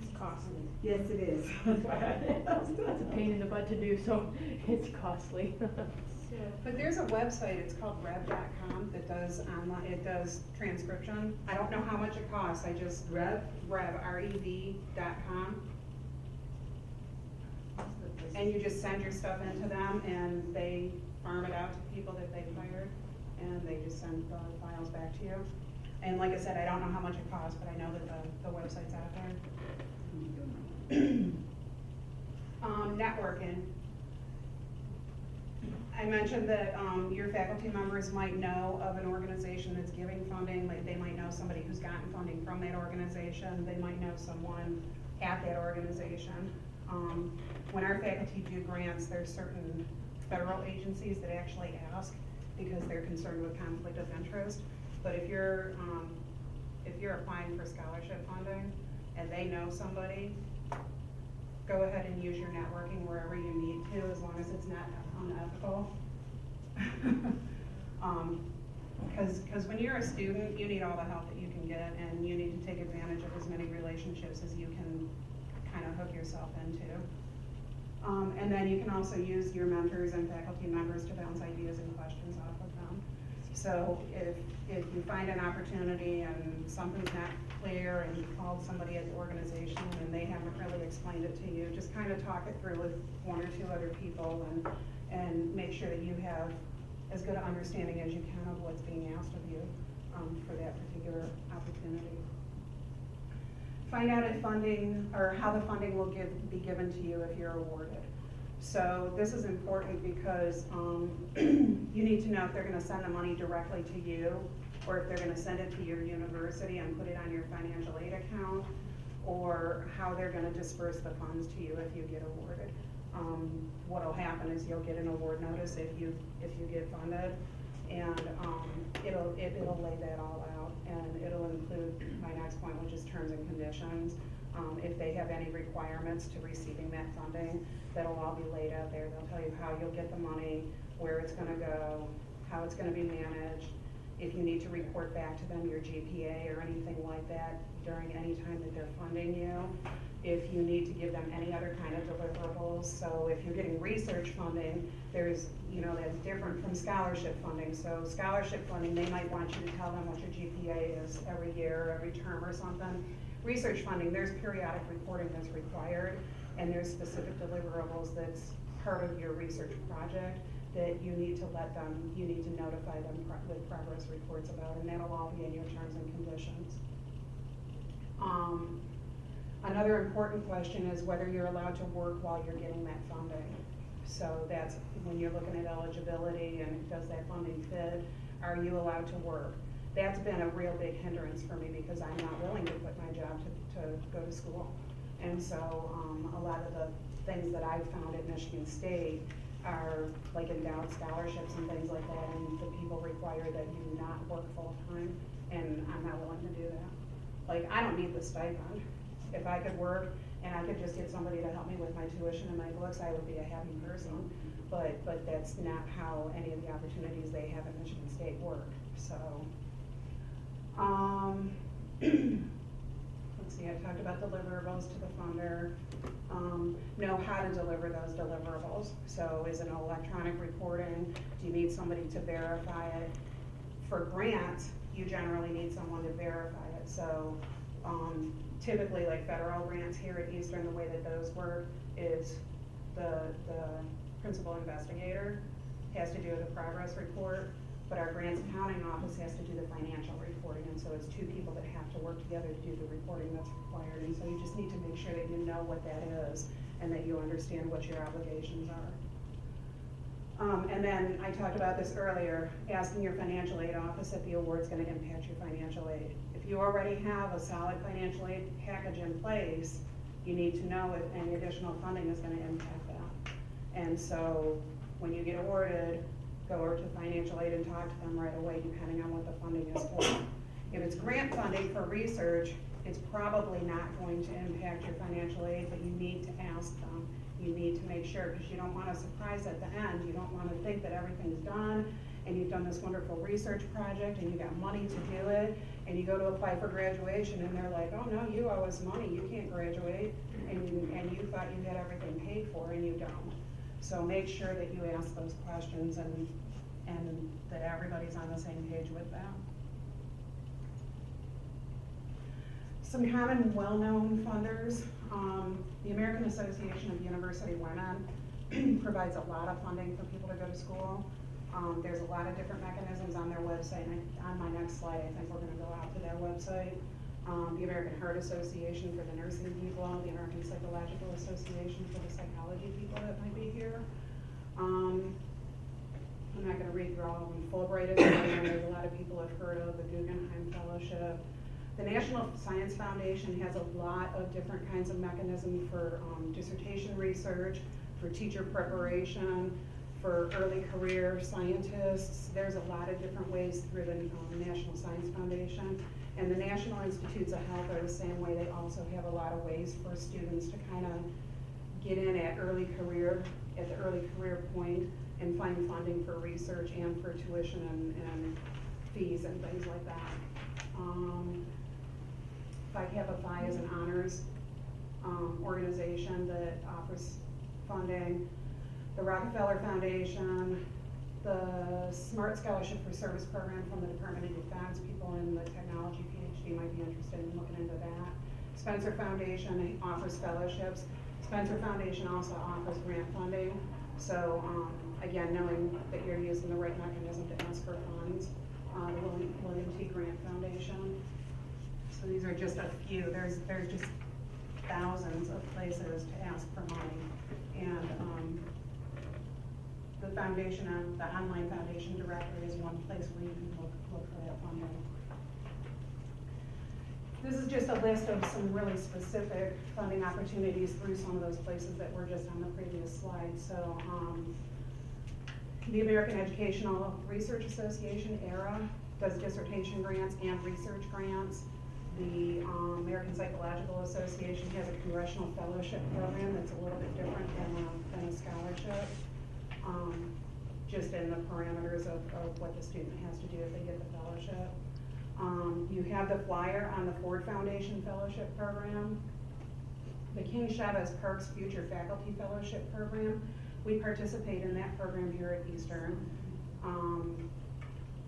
It's costly. Yes, it is. It's a pain in the butt to do, so it's costly. But there's a website, it's called rev.com, that does online, it does transcription. I don't know how much it costs, I just, rev.com. And you just send your stuff into them and they farm it out to people that they've hired and they just send the files back to you. And like I said, I don't know how much it costs, but I know that the website's out there. Networking. I mentioned that your faculty members might know of an organization that's giving funding. Like they might know somebody who's gotten funding from that organization. They might know someone at that organization. When our faculty do grants, there's certain federal agencies that actually ask because they're concerned with conflict of interest. But if you're applying for scholarship funding and they know somebody, go ahead and use your networking wherever you need to, as long as it's not unethical. Because when you're a student, you need all the help that you can get, and you need to take advantage of as many relationships as you can kind of hook yourself into. And then you can also use your mentors and faculty members to bounce ideas and questions off of them. So if you find an opportunity and something's not clear and you called somebody at the organization and they haven't really explained it to you, just kind of talk it through with one or two other people and make sure that you have as good an understanding as you can of what's being asked of you for that particular opportunity. Find out if funding, or how the funding will be given to you if you're awarded. So this is important because you need to know if they're going to send the money directly to you, or if they're going to send it to your university and put it on your financial aid account, or how they're going to disperse the funds to you if you get awarded. What'll happen is you'll get an award notice if you get funded, and it'll lay that all out, and it'll include my next point, which is terms and conditions. If they have any requirements to receiving that funding, that'll all be laid out there. They'll tell you how you'll get the money, where it's going to go, how it's going to be managed, if you need to report back to them your GPA or anything like that during any time that they're funding you, if you need to give them any other kind of deliverables. So if you're getting research funding, there's, that's different from scholarship funding. So scholarship funding, they might want you to tell them what your GPA is every year, every term or something. Research funding, there's periodic reporting that's required, and there's specific deliverables that's part of your research project that you need to notify them with progress reports about, and that'll all be in your terms and conditions. Another important question is whether you're allowed to work while you're getting that funding. So that's when you're looking at eligibility and does that funding fit, are you allowed to work? That's been a real big hindrance for me because I'm not willing to quit my job to go to school. And so a lot of the things that I've found at Michigan State are like endowed scholarships and things like that, and the people require that you not work full time, and I'm not willing to do that. Like, I don't need the stipend. If I could work and I could just get somebody to help me with my tuition and my books, I would be a happy person. But that's not how any of the opportunities they have at Michigan State work. So, let's see, I talked about deliverables to the funder. Know how to deliver those deliverables. So is it an electronic reporting? Do you need somebody to verify it? For grants, you generally need someone to verify it. So typically, like federal grants here at Eastern, the way that those work is the principal investigator has to do the progress report, but our grants accounting office has to do the financial reporting, and so it's two people that have to work together to do the reporting that's required, and so you just need to make sure that you know what that is and that you understand what your obligations are. And then I talked about this earlier, asking your financial aid office if the award's going to impact your financial aid. If you already have a solid financial aid package in place, you need to know if any additional funding is going to impact that. And so when you get awarded, go over to financial aid and talk to them right away, depending on what the funding is for. If it's grant funding for research, it's probably not going to impact your financial aid, but you need to ask them. You need to make sure, because you don't want a surprise at the end. You don't want to think that everything's done and you've done this wonderful research project and you got money to do it, and you go to apply for graduation and they're like, oh no, you owe us money, you can't graduate, and you thought you had everything paid for and you don't. So make sure that you ask those questions and that everybody's on the same page with that. Some common well-known funders. The American Association of University Women provides a lot of funding for people to go to school. There's a lot of different mechanisms on their website, and on my next slide, I think we're gonna go out to their website. The American Heart Association for the nursing people, the American Psychological Association for the psychology people that might be here. I'm not gonna read through all of them. Fulbright is one that a lot of people have heard of, the Guggenheim Fellowship. The National Science Foundation has a lot of different kinds of mechanisms for dissertation research, for teacher preparation, for early career scientists. There's a lot of different ways through the National Science Foundation. And the National Institutes of Health are the same way. They also have a lot of ways for students to kind of get in at the early career point and find funding for research and for tuition and fees and things like that. Phi Kappa Phi is an honors organization that offers funding. The Rockefeller Foundation, the Smart Scholarship for Service program from the Department of Defense. People in the technology PhD might be interested in looking into that. Spencer Foundation offers fellowships. Spencer Foundation also offers grant funding. So again, knowing that you're using the right mechanism to ask for funds. The William T. Grant Foundation. So these are just a few. There's just thousands of places to ask for money. And the foundation, the online foundation directory is one place where you can look for that funding. This is just a list of some really specific funding opportunities through some of those places that were just on the previous slide. So the American Educational Research Association, ERA, does dissertation grants and research grants. The American Psychological Association has a congressional fellowship program that's a little bit different than a scholarship. Just in the parameters of what the student has to do if they get the fellowship. You have the flyer on the Ford Foundation Fellowship Program. The King Chavez Perks Future Faculty Fellowship Program. We participate in that program here at Eastern.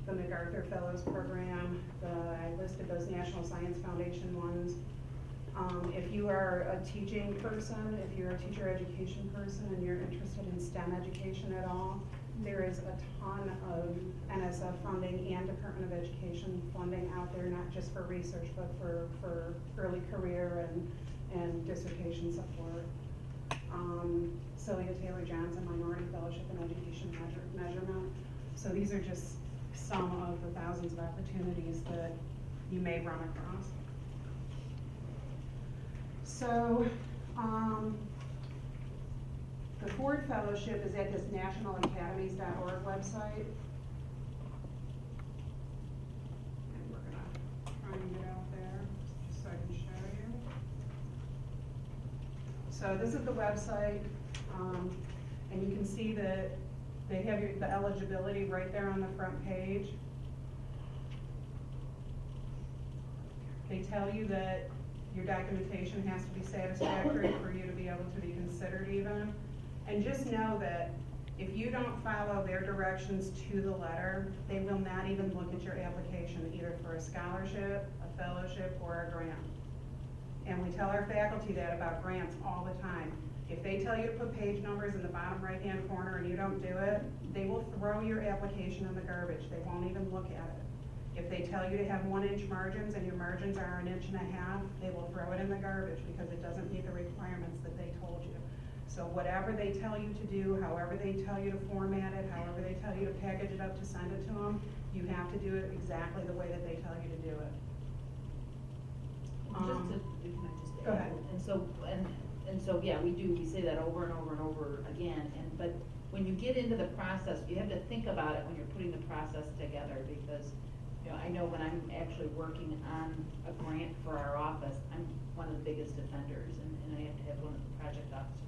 The MacArthur Fellows Program, I listed those National Science Foundation ones. If you are a teaching person, if you're a teacher education person and you're interested in STEM education at all, there is a ton of NSF funding and Department of Education funding out there, not just for research, but for early career and dissertation support. Celia Taylor Johnson Minority Fellowship in Education Measurement. So these are just some of the thousands of opportunities that you may run across. So, the Ford Fellowship is at this nationalacademies.org website. And we're gonna try and get out there just so I can show you. So this is the website, and you can see that they have the eligibility right there on the front page. They tell you that your documentation has to be satisfactory for you to be able to be considered even. And just know that if you don't follow their directions to the letter, they will not even look at your application either for a scholarship, a fellowship, or a grant. And we tell our faculty that about grants all the time. If they tell you to put page numbers in the bottom right-hand corner and you don't do it, they will throw your application in the garbage. They won't even look at it. If they tell you to have 1-inch margins and your margins are 1.5 inches, they will throw it in the garbage because it doesn't meet the requirements that they told you. So whatever they tell you to do, however they tell you to format it, however they tell you to package it up to send it to them, you have to do it exactly the way that they tell you to do it. Go ahead. And so, yeah, we say that over and over and over again, but when you get into the process, you have to think about it when you're putting the process together, because, you know, I know when I'm actually working on a grant for our office, I'm one of the biggest offenders, and I have to have one of the project officers.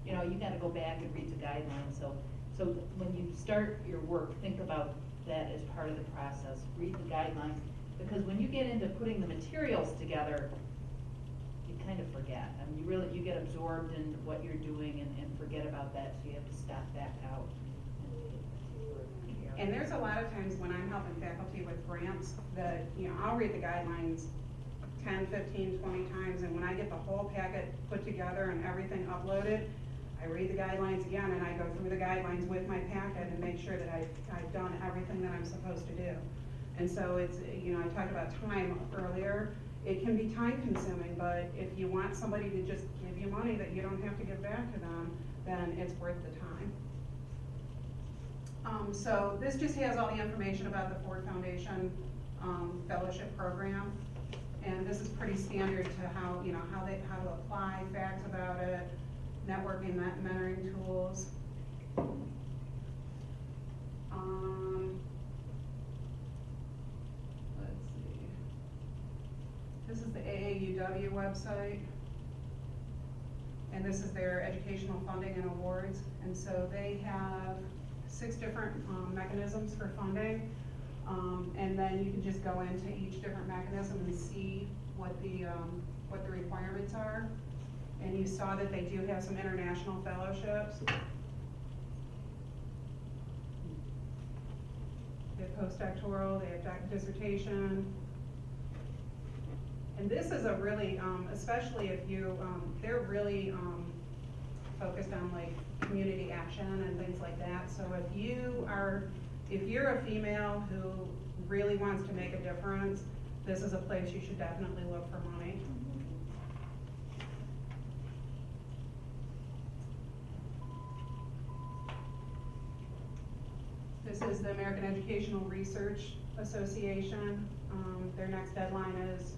You know, you gotta go back and read the guidelines, so when you start your work, think about that as part of the process, read the guidelines, because when you get into putting the materials together, you kind of forget. I mean, you get absorbed in what you're doing and forget about that, so you have to step back out. And there's a lot of times when I'm helping faculty with grants that, you know, I'll read the guidelines 10, 15, 20 times, and when I get the whole packet put together and everything uploaded, I read the guidelines again, and I go through the guidelines with my packet and make sure that I've done everything that I'm supposed to do. And so it's, you know, I talked about time earlier. It can be time consuming, but if you want somebody to just give you money that you don't have to give back to them, then it's worth the time. So this just has all the information about the Ford Foundation fellowship program. And this is pretty standard to how, you know, how to apply, facts about it, networking, mentoring tools. Let's see. This is the AAUW website. And this is their educational funding and awards. And so they have 6 different mechanisms for funding. And then you can just go into each different mechanism and see what the requirements are. And you saw that they do have some international fellowships. They have postdoctoral, they have dissertation. And this is a really, especially if you, they're really focused on like community action and things like that. So if you're a female who really wants to make a difference, this is a place you should definitely look for money. This is the American Educational Research Association. Their next deadline is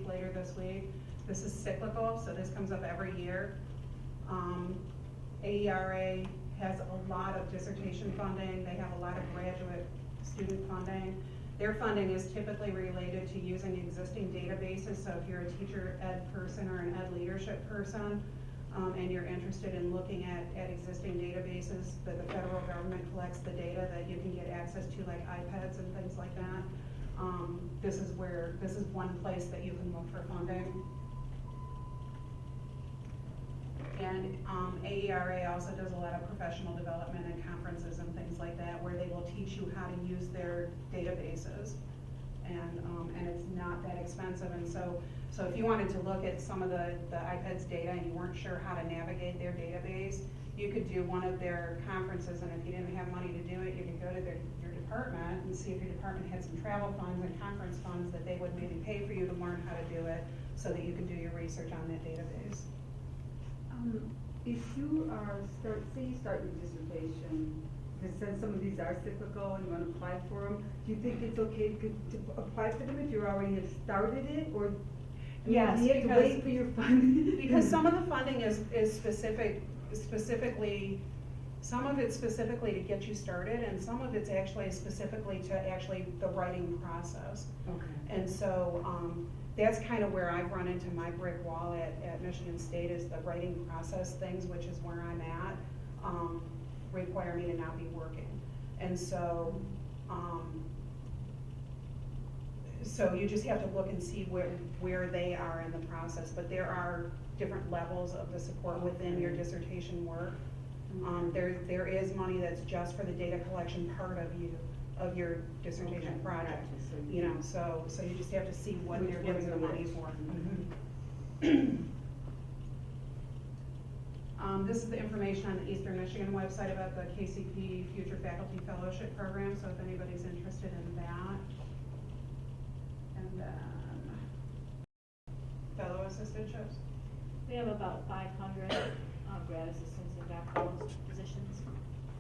later this week. This is cyclical, so this comes up every year. AERA has a lot of dissertation funding. They have a lot of graduate student funding. Their funding is typically related to using existing databases. So if you're a teacher ed person or an ed leadership person, and you're interested in looking at existing databases that the federal government collects the data that you can get access to, like iPads and things like that. This is one place that you can look for funding. And AERA also does a lot of professional development and conferences and things like that, where they will teach you how to use their databases. And it's not that expensive. And so if you wanted to look at some of the iPad's data and you weren't sure how to navigate their database, you could do one of their conferences, and if you didn't have money to do it, you could go to your department and see if your department had some travel funds and conference funds that they would maybe pay for you to learn how to do it so that you could do your research on that database. If you say you start your dissertation, because since some of these are cyclical and you want to apply for them, do you think it's okay to apply for them if you already have started it, or Yes, do you have to wait for your funding? Because some of the funding is specifically, some of it's specifically to get you started, and some of it's actually specifically to the writing process. Okay. And so that's kind of where I've run into my brick wall at Michigan State, is the writing process things, which is where I'm at, require me to not be working. And so, so you just have to look and see where they are in the process. But there are different levels of the support within your dissertation work. There is money that's just for the data collection part of your dissertation project. You know, so you just have to see what they're giving the money for. This is the information on the Eastern Michigan website about the KCP Future Faculty Fellowship Program, so if anybody's interested in that. And then fellow assistantships. We have about 500 grad assistants and doctoral positions.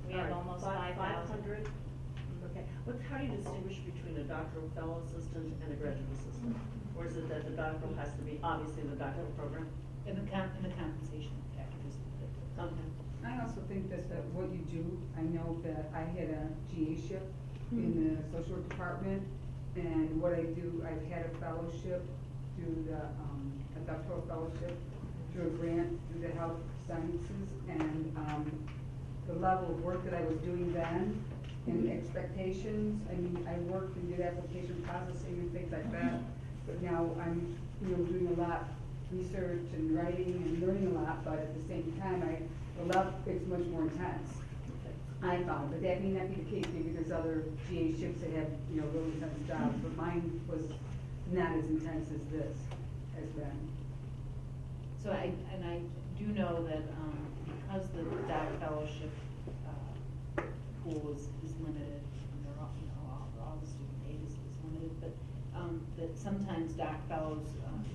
We have almost 5,000. 500? Okay. How do you distinguish between a doctoral fellow assistant and a graduate assistant? Or is it that the doctoral has to be obviously the doctoral program? In the compensation packages. Okay. I also think that what you do, I know that I had a GA-ship in the social work department, and what I do, I've had a fellowship through a doctoral fellowship through a grant through the health sciences, and the level of work that I was doing then and expectations, I mean, I worked and did application processing and things like that, but now I'm, doing a lot research and writing and learning a lot, but at the same time, it's much more intense. I found, but that may not be the case. Maybe there's other GA ships that have, really intense jobs, but mine was not as intense as this has been. So I do know that because the Doc Fellowship, pool is limited, and they're all, all the student aid is limited, but, that sometimes Doc Fellows,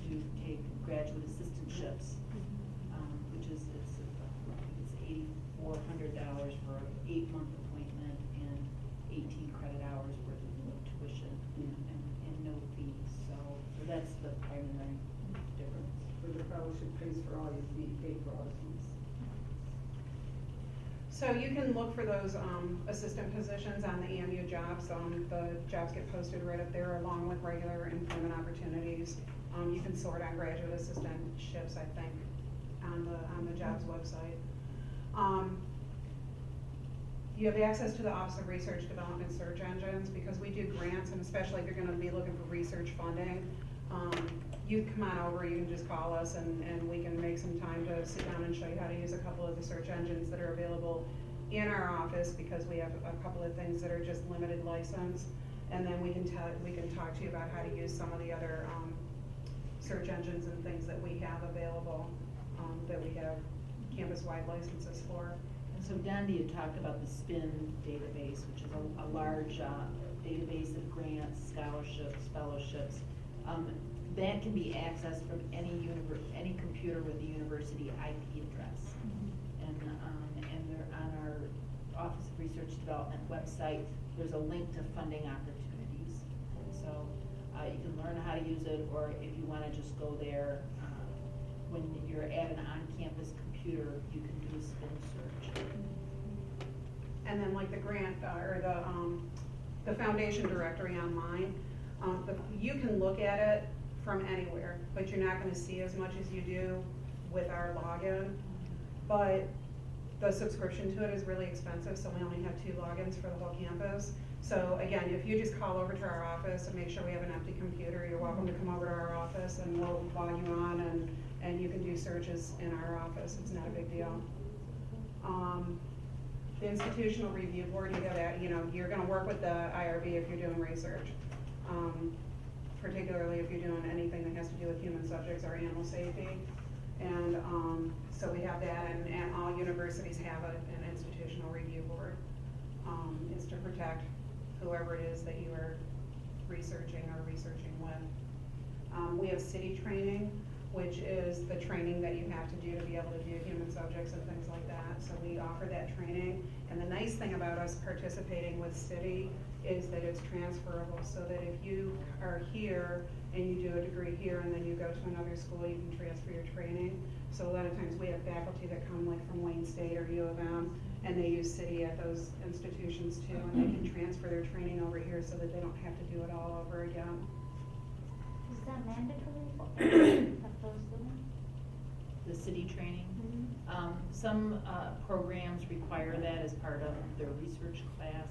do take graduate assistantships, which is, it's $8,400 for an 8-month appointment and 18 credit hours worth of tuition and no fees, so that's the primary difference. So the fellowship pays for all your fees, pay for all the fees. So you can look for those assistant positions on the EMU jobs. The jobs get posted right up there along with regular employment opportunities. You can sort on graduate assistantships, I think, on the jobs website. You have access to the Office of Research Development search engines because we do grants, and especially if you're going to be looking for research funding. You come on over, you can just call us and we can make some time to sit down and show you how to use a couple of the search engines that are available in our office, because we have a couple of things that are just limited license. And then we can talk to you about how to use some of the other search engines and things that we have available, that we have campus-wide licenses for. And so Dondi had talked about the SPIN database, which is a large database of grants, scholarships, fellowships. That can be accessed from any computer with a university IP address. And they're on our Office of Research Development website. There's a link to funding opportunities. So you can learn how to use it, or if you want to just go there, when you're at an on-campus computer, you can do a SPIN search. And then like the grant, or the foundation directory online, you can look at it from anywhere, but you're not gonna see as much as you do with our login. But the subscription to it is really expensive, so we only have 2 logins for the whole campus. So again, if you just call over to our office and make sure we have an empty computer, you're welcome to come over to our office and we'll log you on, and you can do searches in our office. It's not a big deal. The institutional review board, you have that, you're gonna work with the IRB if you're doing research. Particularly if you're doing anything that has to do with human subjects or animal safety. And so we have that, and all universities have an institutional review board. It's to protect whoever it is that you are researching with. We have city training, which is the training that you have to do to be able to do human subjects and things like that. So we offer that training. And the nice thing about us participating with city is that it's transferable, so that if you are here and you do a degree here and then you go to another school, you can transfer your training. So a lot of times we have faculty that come like from Wayne State or U of M, and they use city at those institutions too, and they can transfer their training over here so that they don't have to do it all over again. Is that mandatory? The city training. Some programs require that as part of their research class.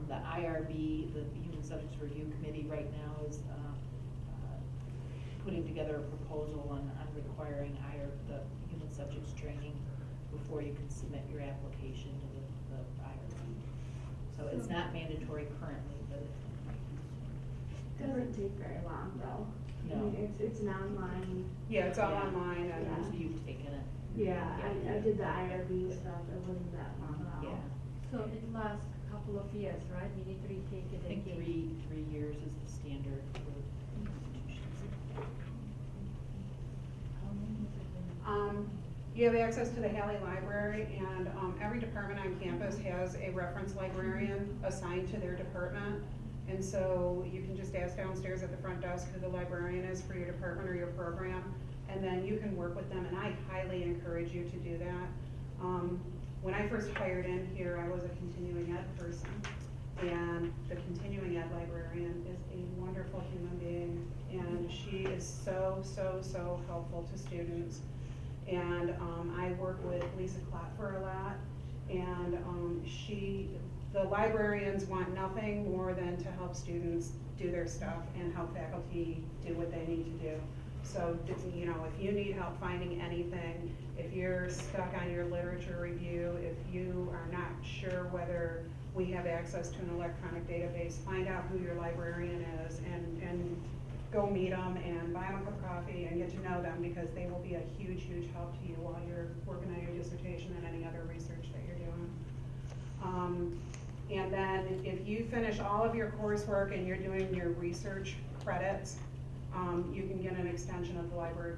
The IRB, the Human Subjects Review Committee, right now is putting together a proposal on requiring the human subjects training before you can submit your application to the IRB. So it's not mandatory currently, but It doesn't take very long though. No. I mean, it's an online. Yeah, it's all Yeah. online, and Yeah. so you've taken it. Yeah, I did the IRB stuff, it wasn't that long at all. Yeah. So it lasts a couple of years, right? You need to retake it I think again. 3 years is the standard for institutions. You have access to the Hallie Library, and every department on campus has a reference librarian assigned to their department. And so you can just ask downstairs at the front desk who the librarian is for your department or your program, and then you can work with them, and I highly encourage you to do that. When I first hired in here, I was a continuing ed person, and the continuing ed librarian is a wonderful human being, and she is so, so, so helpful to students. And I work with Lisa Klotfer a lot, and the librarians want nothing more than to help students do their stuff and help faculty do what they need to do. So, if you need help finding anything, if you're stuck on your literature review, if you are not sure whether we have access to an electronic database, find out who your librarian is and go meet them and buy them a cup of coffee and get to know them, because they will be a huge, huge help to you while you're working on your dissertation and any if you finish all of your coursework and you're doing your research credits, you can get an extension of the library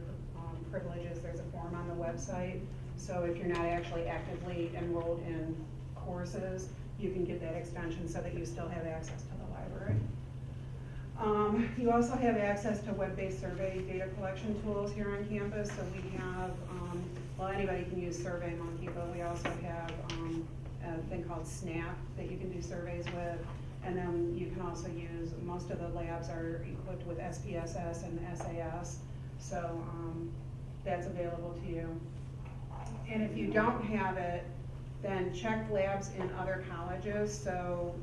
privileges. There's a form on the website. So if you're not actually actively enrolled in courses, you can get that extension so that you still have access to the library. You also have access to web-based survey data collection tools here on campus. So we have, well, anybody can use SurveyMonkey, but we also have a thing called Snap that you can do surveys with. And then you can also use, most of the labs are equipped with SPSS and SAS. So that's available to you. And if you don't have it, then check labs in other colleges. So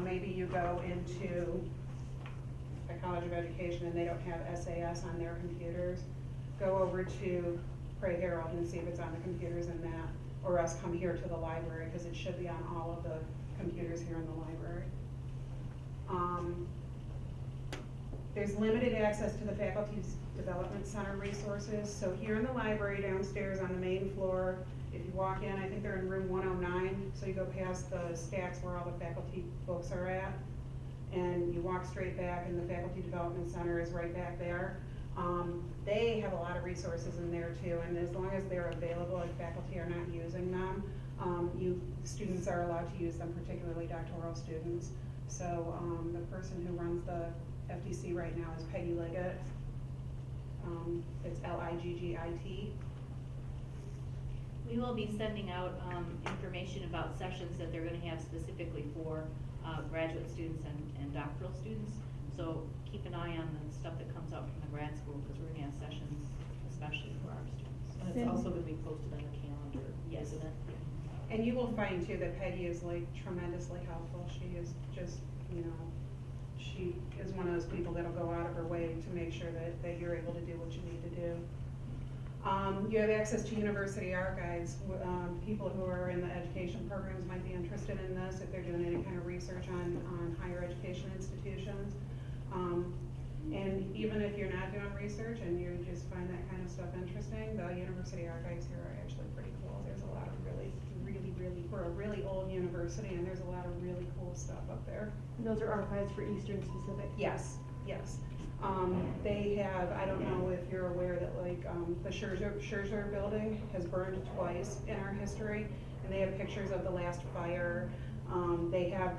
maybe you go into a College of Education and they don't have SAS on their computers. Go over to Pray Herald and see if it's on the computers in that, or else come here to the library because it should be on all of the computers here in the library. There's limited access to the Faculty's Development Center resources. So here in the library downstairs on the main floor, if you walk in, I think they're in room 109, so you go past the stacks where all the faculty books are at, and you walk straight back and the Faculty Development Center is right back there. They have a lot of resources in there too, and as long as they're available and faculty are not using them, students are allowed to use them, particularly doctoral students. So the person who runs the FDC right now is Peggy Liggett. It's Liggit. We will be sending out information about sessions that they're gonna have specifically for graduate students and doctoral students. So keep an eye on the stuff that comes out from the grad school, because we're gonna have sessions especially for our students. And it's also gonna be posted on the calendar, Yes. isn't it? And you will find too that Peggy is like tremendously helpful. She is just, you know, she is one of those people that'll go out of her way to make sure that you're able to do what you need to do. You have access to university archives. People who are in the education programs might be interested in this if they're doing any kind of research on higher education institutions. And even if you're not doing research and you just find that kind of stuff interesting, the university archives here are actually pretty cool. There's a lot of really, we're a really old university and there's a lot of really cool stuff up there. And those are archives for Eastern specific? Yes, yes. They have, I don't know if you're aware that like the Scherzer building has burned twice in our history, and they have pictures of the last fire. They have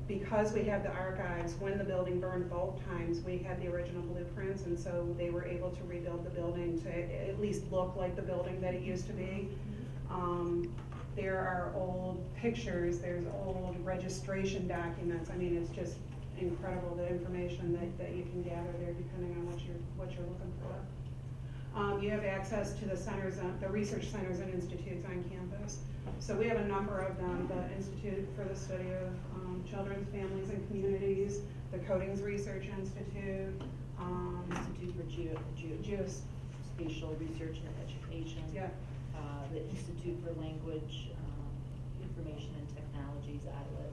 because we have the archives, when the building burned both times, we had the original blueprints, and so they were able to rebuild the building to at least look like the building that it used to be. There are old pictures, there's old registration documents. I mean, it's just incredible the information that you can gather there depending on what you're looking for. You have access to the centers, the research centers and institutes on campus. So we have a number of them: the Institute for the Study of Children's, Families, and Communities, the Codings Research Institute, Institute for Geospatial Research and Education. Yeah. The Institute for Language, Information and Technologies out of it.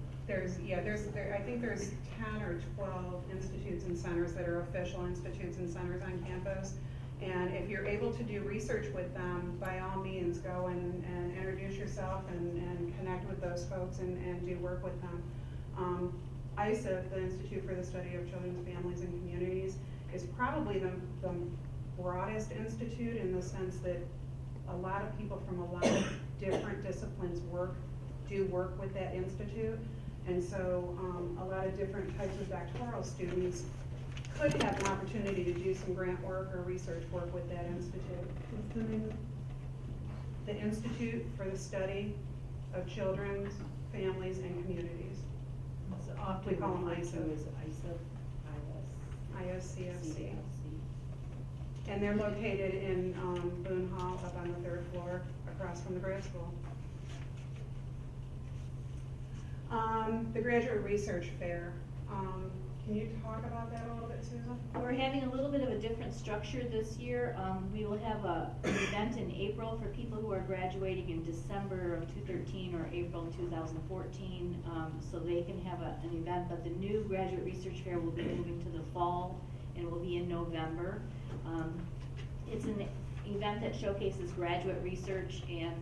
I think there's 10 or 12 institutes and centers that are official institutes and centers on campus. And if you're able to do research with them, by all means, go and introduce yourself and connect with those folks and do work with them. ISIF, the Institute for the Study of Children's, Families, and Communities, is probably the broadest institute in the sense that a lot of people from a lot of different disciplines do work with that institute. And so a lot of different types of doctoral students could have an opportunity to do some grant work or research work with that institute. What's the name? The Institute for the Study of Children's, Families, and Communities. So often We call them referred to ISIF. as ISCFC. And they're located in Boone Hall up on the 3rd floor across from the grad school. The Graduate Research Fair. Can you talk about that a little bit, Susan? We're having a little bit of a different structure this year. We will have an event in April for people who are graduating in December of 2013 or April 2014, so they can have an event. But the new Graduate Research Fair will be moving to the fall and will be in November. It's an event that showcases graduate research and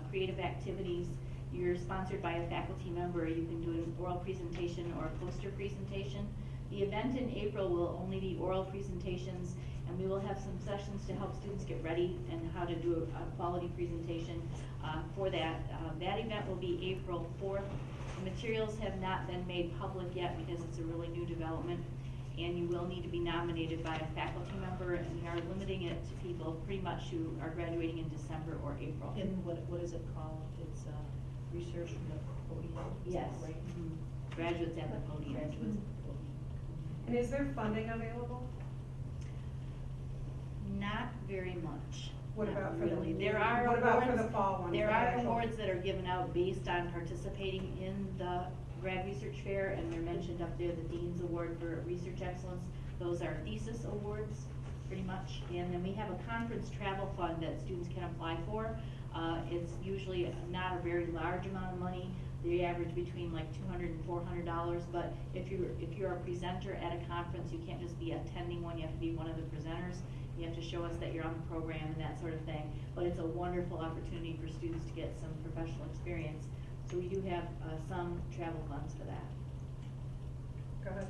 creative activities you're sponsored by a faculty member, you can do an oral presentation or a poster presentation. The event in April will only be oral presentations, and we will have some sessions to help students get ready and how to do a quality presentation for that. That event will be April 4th. The materials have not been made public yet because it's a really new development, and you will need to be nominated by a faculty member, and we are limiting it to people pretty much who are graduating in December or April. And what is it called? It's research from the podium? Is that Yes. right? Mhm. Graduates at the podium. Graduates. And is there funding available? Not very much. What Not about for the- really. There are what about for awards- the fall one, There for the are actual- awards that are given out based on participating in the grad research fair, and they're mentioned up there, the Dean's Award for Research Excellence. Those are thesis awards, pretty much. And then we have a conference travel fund that students can apply for. It's usually not a very large amount of money. They average between like $200 and $400, but if you're a presenter at a conference, you can't just be attending one, you have to be one of the presenters. You have to show us that you're on the program and that sort of thing. But it's a wonderful opportunity for students to get some professional experience. So we do have some travel funds for that. Go ahead.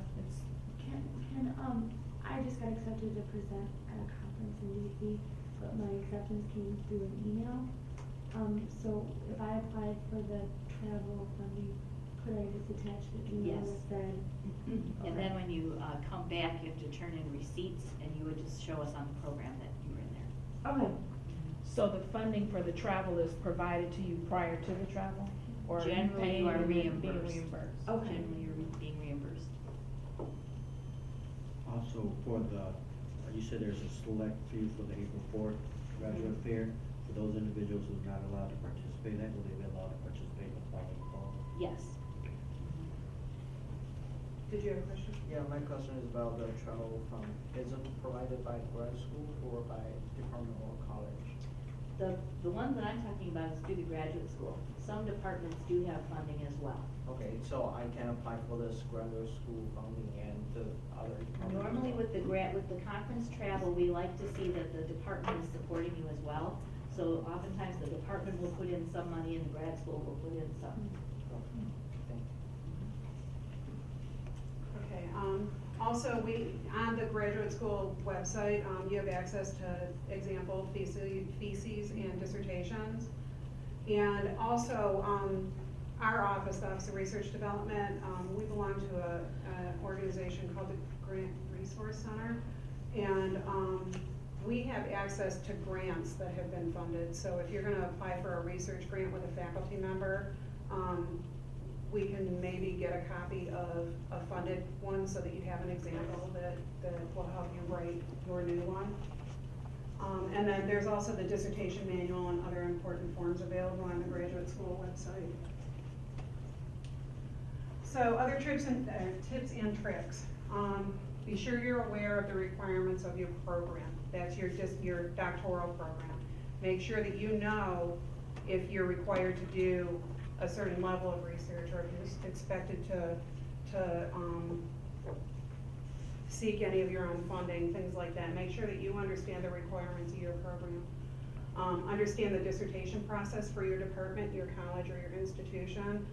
I just got accepted to present at a conference in DC, but my acceptance came through an email. So if I applied for the travel funding, could I just attach the email Yes. that said? And then when you come back, you have to turn in receipts, and you would just show us on the program that you were in there. Okay. So the funding for the travel is provided to you prior to the travel? Or are you Generally, paying you are and then being reimbursed. reimbursed? Okay. Generally, you're being reimbursed. Also, for the, you said there's a select fee for the April 4th graduate fair. For those individuals who are not allowed to participate in that, will they be allowed to participate in the following fall? Yes. Did you have a question? Yeah, my question is about the travel fund. Is it provided by grad school or by department or college? The ones that I'm talking about is through the graduate school. Some departments do have funding as well. Okay, so I can apply for this graduate school funding and the other departments? Normally with the conference travel, we like to see that the department is supporting you as well. So oftentimes the department will put in some money and the grad school will put in some. Okay, thank you. Okay, also, on the graduate school website, you have access to example theses and dissertations. And also, our office, the Office of Research Development, we belong to an organization called the Grant Resource Center. And we have access to grants that have been funded. So if you're gonna apply for a research grant with a faculty member, we can maybe get a copy of a funded one so that you have an example that will help you write your new one. And then there's also the dissertation manual and other important forms available on the graduate school website. So other tips and tricks. Be sure you're aware of the requirements of your program. That's your doctoral program. Make sure that you know if you're required to do a certain level of research or if you're expected to seek any of your own funding, things like that. Make sure that you understand the requirements of your program. Understand the dissertation process for your department, your college, or your institution.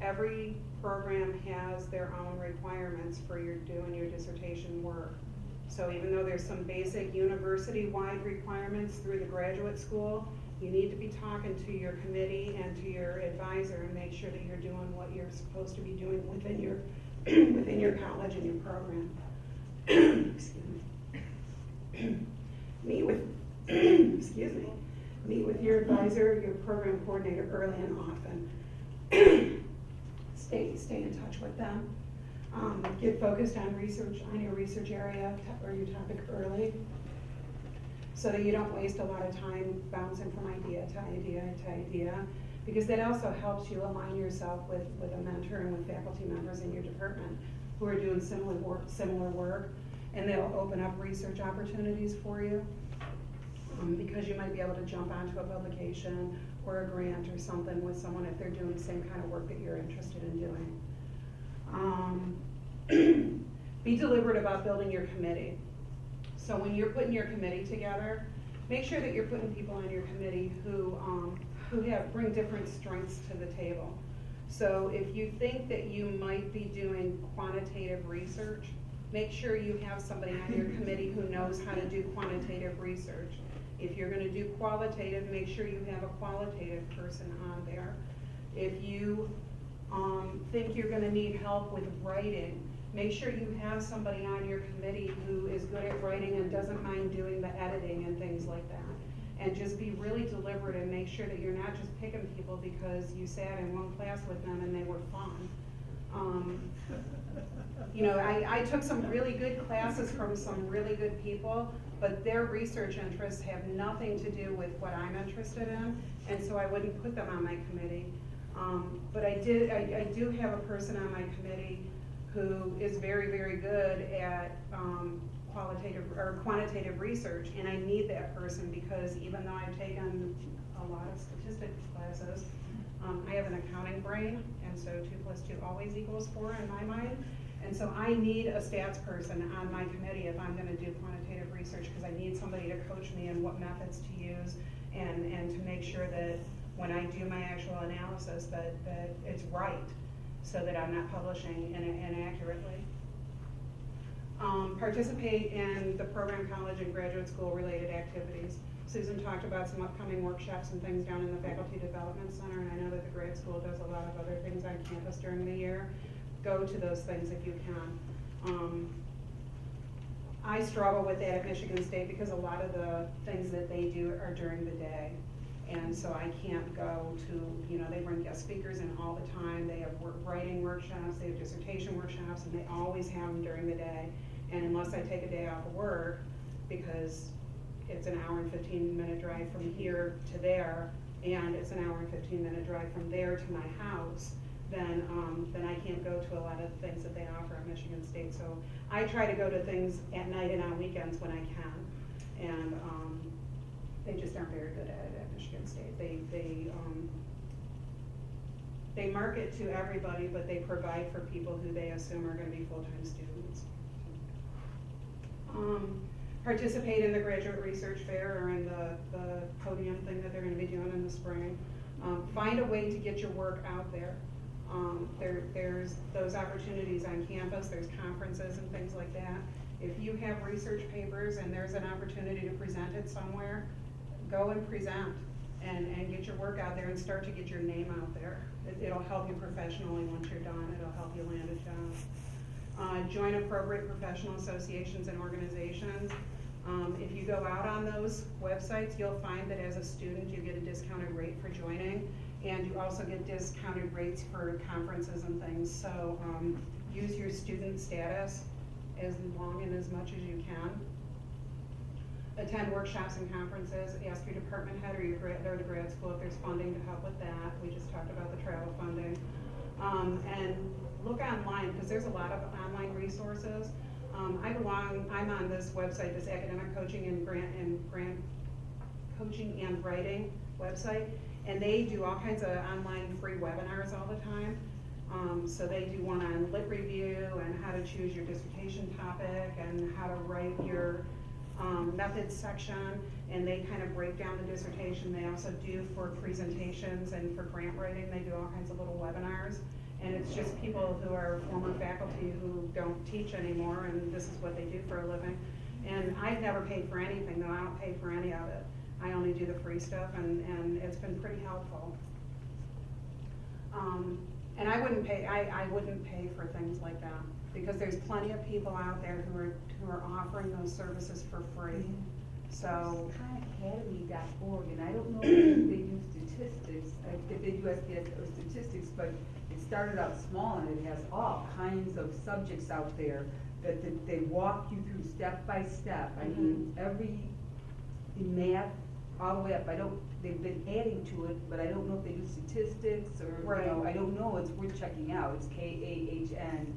Every program has their own requirements for doing your dissertation work. So even though there's some basic university-wide requirements through the graduate school, you need to be talking to your committee and to your advisor and make sure that you're doing what you're supposed to be doing within your within your college and your program. Excuse me. Meet with your advisor, your program coordinator early and often. Stay in touch with them. Get focused on your research area or your topic early, so that you don't waste a lot of time bouncing from idea to idea to idea, because that also helps you align yourself with a mentor and with faculty members in your department who are doing similar work, and they'll open up research opportunities for you, because you might be able to jump onto a publication or a grant or something with someone if they're doing the same kind of work that you're interested in doing. Be deliberate about building your committee. So when you're putting your committee together, make sure that you're putting people on your committee who bring different strengths to the table. So if you think that you might be doing quantitative research, make sure you have somebody on your committee who knows how to do quantitative research. If you're gonna do qualitative, make sure you have a qualitative person on there. If you think you're gonna need help with writing, make sure you have somebody on your committee who is good at writing and doesn't mind doing the editing and things like that. And just be really deliberate and make sure that you're not just picking people because you sat in one class with them and they were fun. You know, I took some really good classes from some really good people, but their research interests have nothing to do with what I'm interested in, and so I wouldn't put them on my committee. But I do have a person on my committee who is very, very good at quantitative research, and I need that person because even though I've taken a lot of statistics classes, I have an accounting brain, and so 2 + 2 always equals 4 in my mind. And so I need a stats person on my committee if I'm gonna do quantitative research, because I need somebody to coach me in what methods to use and to make sure that when I do my actual analysis that it's right, so that I'm not publishing inaccurately. Participate in the program, college, and graduate school related activities. Susan talked about some upcoming workshops and things down in the Faculty Development Center, and I know that the grad school does a lot of other things on campus during the year. Go to those things if you can. I struggle with that at Michigan State because a lot of the things that they do are during the day. And so I can't go to, you know, they bring guest speakers in all the time. They have writing workshops, they have dissertation workshops, and they always have them during the day. And unless I take a day off of work, because it's an hour and 15-minute drive from here to there, and it's an hour and 15-minute drive from there to my house, then I can't go to a lot of things that they offer at Michigan State. So I try to go to things at night and on weekends when I can. And they just aren't very good at it at Michigan State. They market to everybody, but they provide for people who they assume are gonna be full-time students. Participate in the graduate research fair or in the podium thing that they're gonna be doing in the spring. Find a way to get your work out there. There's those opportunities on campus, there's conferences and things like that. If you have research papers and there's an opportunity to present it somewhere, go and present and get your work out there and start to get your name out there. It'll help you professionally once you're done, it'll help you land a job. Join appropriate professional associations and organizations. If you go out on those websites, you'll find that as a student you get a discounted rate for joining, and you also get discounted rates for conferences and things. So use your student status as long and as much as you can. Attend workshops and conferences. Ask your department head or the grad school if there's funding to help with that. We just talked about the travel funding. And look online, because there's a lot of online resources. I'm on this website, this academic coaching and grant coaching and writing website, and they do all kinds of online free webinars all the time. So they do one on lit review and how to choose your dissertation topic and how to write your methods section, and they kind of break down the dissertation. They also do for presentations and for grant writing, they do all kinds of little webinars. And it's just people who are former faculty who don't teach anymore, and this is what they do for a living. And I've never paid for anything, though. I don't pay for any of it. I only do the free stuff, and it's been pretty helpful. And I wouldn't pay for things like that, because there's plenty of people out there who are offering those services for free. So CONTacademy.org, and I don't know if they do statistics, if they do SBS or statistics, but it started out small and it has all kinds of subjects out there that they walk you through step by step. I mean, in math, all the way up. They've been adding to it, but I don't know if they do statistics or, right. You know, I don't know. It's worth checking out. It's KAHN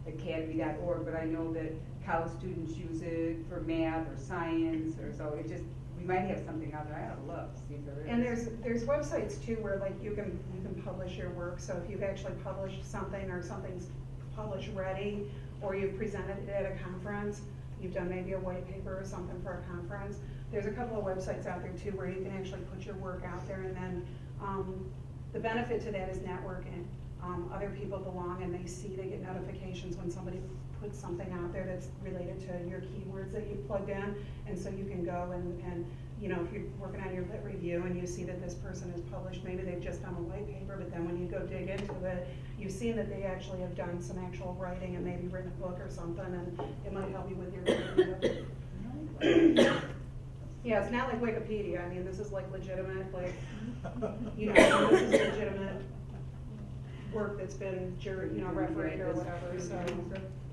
academy.org, but I know that college students use it for math or science, or so it just, we might have something out there. I gotta look, see if there is. And there's websites too where like you can publish your work. So if you've actually published something or something's published ready, or you've presented it at a conference, you've done maybe a white paper or something for a conference, there's a couple of websites out there too where you can actually put your work out there, and then The benefit to that is networking. Other people belong and they get notifications when somebody puts something out there that's related to your keywords that you plugged in. And so you can go and you know, if you're working on your lit review and you see that this person is published, maybe they've just done a white paper, but then when you go dig into it, you've seen that they actually have done some actual writing and maybe written a book or something, and it might help you with your review. Yeah, it's not like Wikipedia. I mean, this is like legitimate, like, you know, this is legitimate work that's been refereed or whatever, so,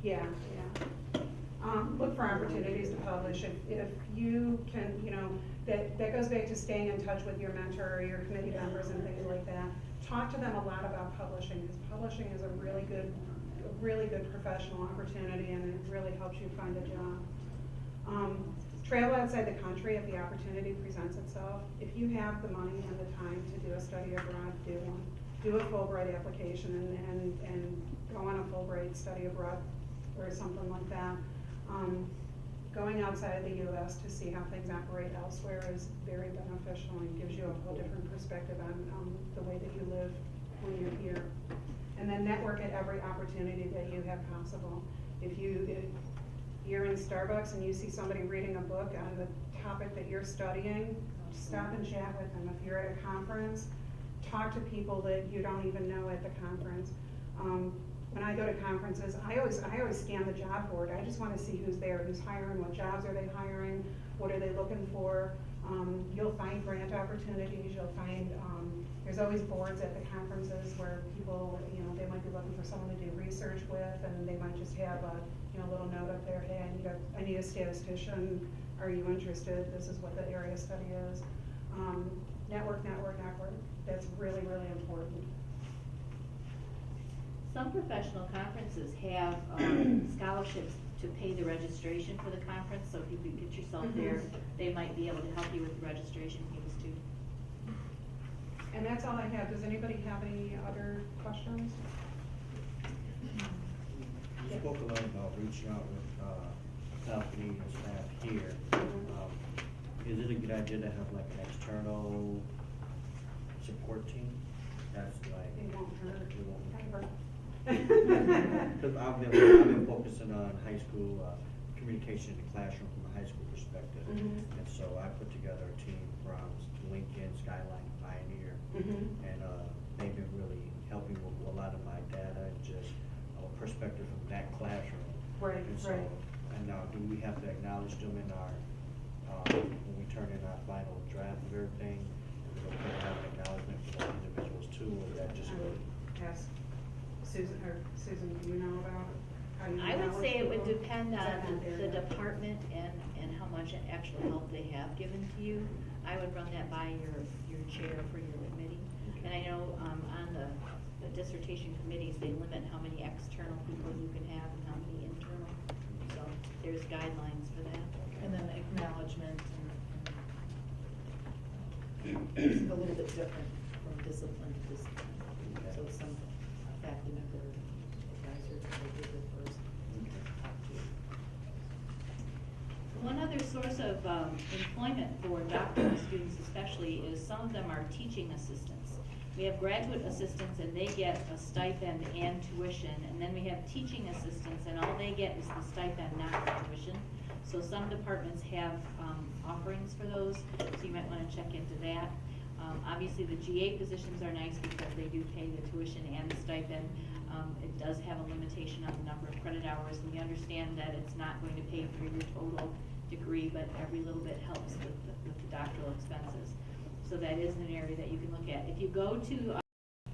yeah. Look for opportunities to publish. If you can, you know, that goes back to staying in touch with your mentor or your committee members and things like that. Talk to them a lot about publishing, because publishing is a really good professional opportunity, and it really helps you find a job. Travel outside the country if the opportunity presents itself. If you have the money and the time to do a study abroad, do one. Do a Fulbright application and go on a Fulbright study abroad or something like that. Going outside of the U.S. to see how things operate elsewhere is very beneficial and gives you a whole different perspective on the way that you live when you're here. And then network at every opportunity that you have possible. If you're in Starbucks and you see somebody reading a book on the topic that you're studying, stop and chat with them. If you're at a conference, talk to people that you don't even know at the conference. When I go to conferences, I always scan the job board. I just want to see who's there, who's hiring, what jobs are they hiring, what are they looking for. You'll find grant opportunities. You'll find there's always boards at the conferences where people, you know, they might be looking for someone to do research with, and they might just have a little note up there. Hey, I need a statistician. Are you interested? This is what the area study is. Network. That's really, really important. Some professional conferences have scholarships to pay the registration for the conference, so if you could get yourself there, they might be able to help you with the registration fees too. And that's all I have. Does anybody have any other questions? You spoke a lot about reaching out with faculty and staff here. Is it a good idea to have like an external support team? That's like It won't hurt. It won't Ever. Because I've been focusing on high school communication in the classroom from a high school perspective, and so I put together a team from Lincoln, Skyline, Pioneer, and they've been really helping with a lot of my data and just perspective from that classroom. Right, and so, right. And now, do we have to acknowledge them in our when we turn in our final draft of everything? We're going to have an acknowledgement for those individuals too, or is that just really? Yes. Susan, do you know about how you I would acknowledge say it would people? depend Is that on not there the yet? department and how much actual help they have given to you. I would run that by your chair for your committee. And I know on the dissertation committees, they limit how many external people you can have and how many internal. So there's guidelines for that. And then the acknowledgement is a little bit different from discipline to discipline. So some faculty member, advisor, they do the first. Talk to you. One other source of employment for doctoral students especially is some of them are teaching assistants. We have graduate assistants and they get a stipend and tuition, and then we have teaching assistants and all they get is the stipend, not the tuition. So some departments have offerings for those, so you might want to check into that. Obviously the GA positions are nice because they do pay the tuition and the stipend. It does have a limitation on the number of credit hours, and we understand that it's not going to pay for your total degree, but every little bit helps with the doctoral expenses. So that is an area that you can look at. If you go to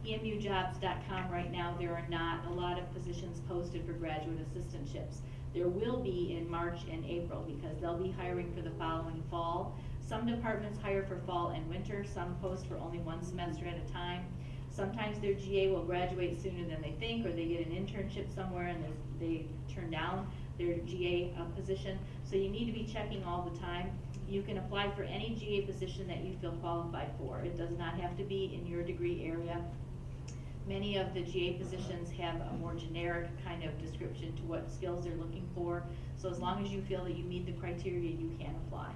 emujobs.com right now, there are not a lot of positions posted for graduate assistantships. There will be in March and April because they'll be hiring for the following fall. Some departments hire for fall and winter, some post for only one semester at a time. Sometimes their GA will graduate sooner than they think, or they get an internship somewhere and they turn down their GA position. So you need to be checking all the time. You can apply for any GA position that you feel qualified for. It does not have to be in your degree area. Many of the GA positions have a more generic kind of description to what skills they're looking for. So as long as you feel that you meet the criteria, you can apply.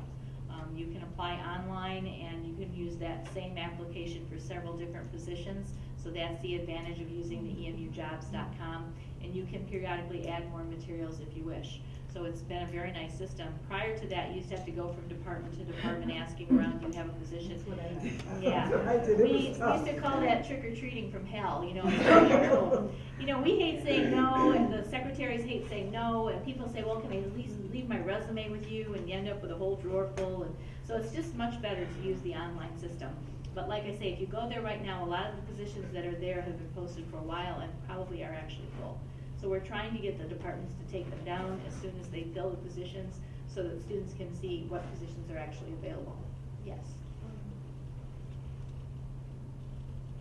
You can apply online and you can use that same application for several different positions. So that's the advantage of using the emujobs.com, and you can periodically add more materials if you wish. So it's been a very nice system. Prior to that, you used to have to go from department to department asking around, do you have a position? That's what I did. Yeah. I did. It We was used tough. to call that trick-or-treating from hell, you know. You know, we hate saying no, and the secretaries hate saying no, and people say, well, can I at least leave my resume with you, and you end up with a whole drawer full, and so it's just much better to use the online system. But like I say, if you go there right now, a lot of the positions that are there have been posted for a while and probably are actually full. So we're trying to get the departments to take them down as soon as they fill the positions, so that students can see what positions are actually available. Yes.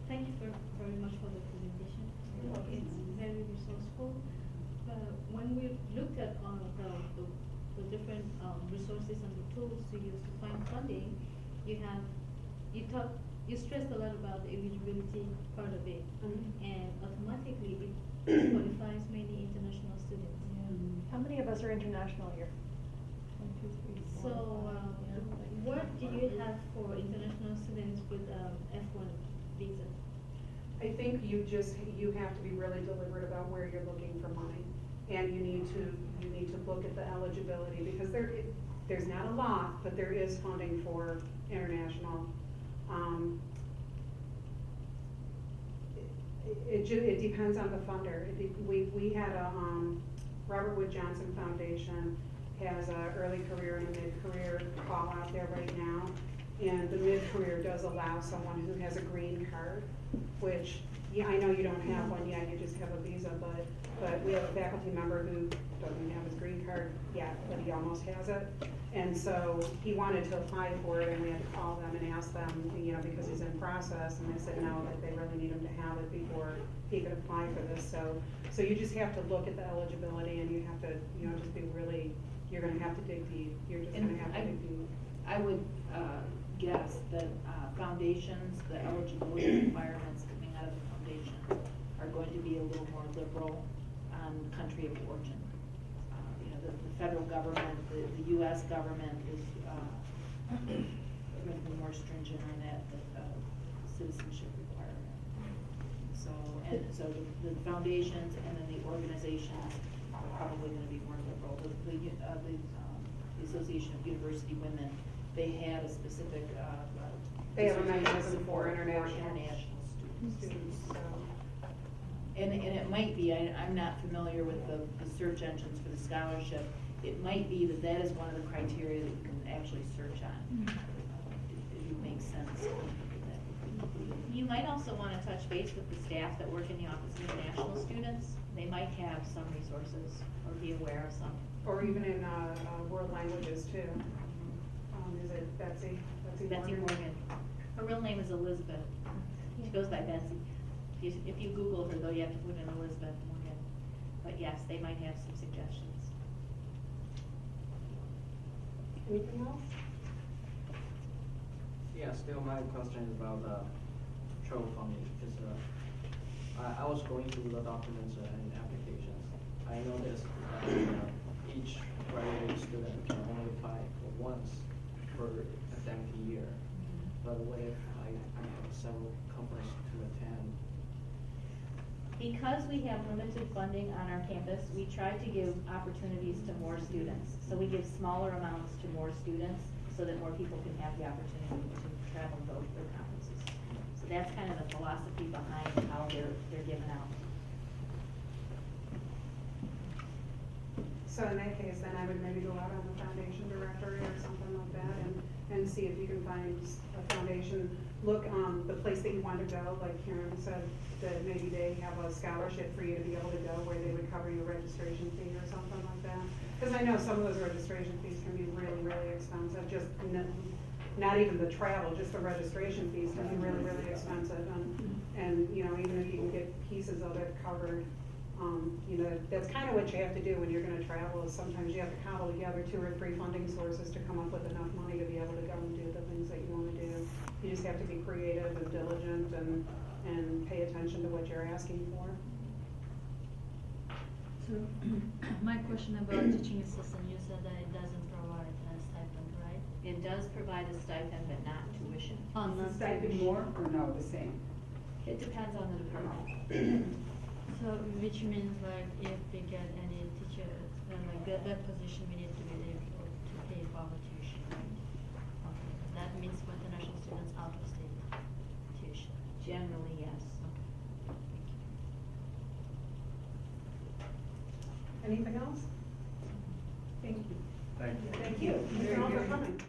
Thank you very much for the presentation. It's very resourceful. When we looked at the different resources and the tools to use to find funding, you stressed a lot about the eligibility part of it, and automatically it qualifies many international students. How many of us are international here? 1, 2, 3, 4, So, 5, what do you have for international students with F1 visa? I think you have to be really deliberate about where you're looking for money. And you need to look at the eligibility, because there's not a lot, but there is funding for international. It depends on the funder. We had a, Robert Wood Johnson Foundation has a early career and a mid-career call out there right now. And the mid-career does allow someone who has a green card, which, yeah, I know you don't have one yet, you just have a visa, but we have a faculty member who doesn't have his green card yet, but he almost has it. And so he wanted to apply for it, and we had to call them and ask them, you know, because he's in process, and they said no, that they really need him to have it before he could apply for this. So you just have to look at the eligibility, and you have to, you know, just be really, you're gonna have to dig deep. You're just gonna have to dig deep. I would guess that foundations, the eligibility requirements coming out of the foundation are going to be a little more liberal on country of origin. You know, the federal government, the US government is going to be more stringent on that citizenship requirement. So the foundations and then the organizations are probably going to be more liberal. The Association of University Women, they had a specific They have a decision mechanism for international students. So. And it might be, I'm not familiar with the search engines for the scholarship. It might be that is one of the criteria that you can actually search on. If it makes sense. You might also want to touch base with the staff that work in the Office of International Students. They might have some resources or be aware of some. Or even in world languages too. Is it Betsy? Betsy Morgan. Her real name is Elizabeth. She goes by Betsy. If you Google her though, you have to put in Elizabeth Morgan. But yes, they might have some suggestions. Anything else? Yeah, still my question is about the travel funding, because I was going through the documents and applications. I noticed that each graduate student can only apply for once per academic year. But what if I have several conferences to attend? Because we have limited funding on our campus, we try to give opportunities to more students. So we give smaller amounts to more students so that more people can have the opportunity to travel and go to their conferences. So that's kind of the philosophy behind how they're given out. So in that case, then I would maybe go out on the foundation directory or something like that and see if you can find a foundation. Look, the place that you want to go, like Karen said, that maybe they have a scholarship for you to be able to go where they would cover your registration fee or something like that. Because I know some of those registration fees can be really, really expensive, just not even the travel, just the registration fees can be really, really expensive. And you know, even if you can get pieces of it covered, you know, that's kind of what you have to do when you're going to travel, is sometimes you have to cobble together 2 or 3 funding sources to come up with enough money to be able to go and do the things that you want to do. You just have to be creative and diligent and pay attention to what you're asking for. So, my question about teaching assistant, you said that it doesn't provide a stipend, right? It does provide a stipend, but not tuition. Is the stipend more or no, the same? It depends on the department. So, which means like if we get any teachers, then like that position, we need to be able to pay for our tuition, right? Okay, that means for international students out of state tuition. Generally, yes. Anything else? Thank you. Thank you. Thank you. Thank you all for coming.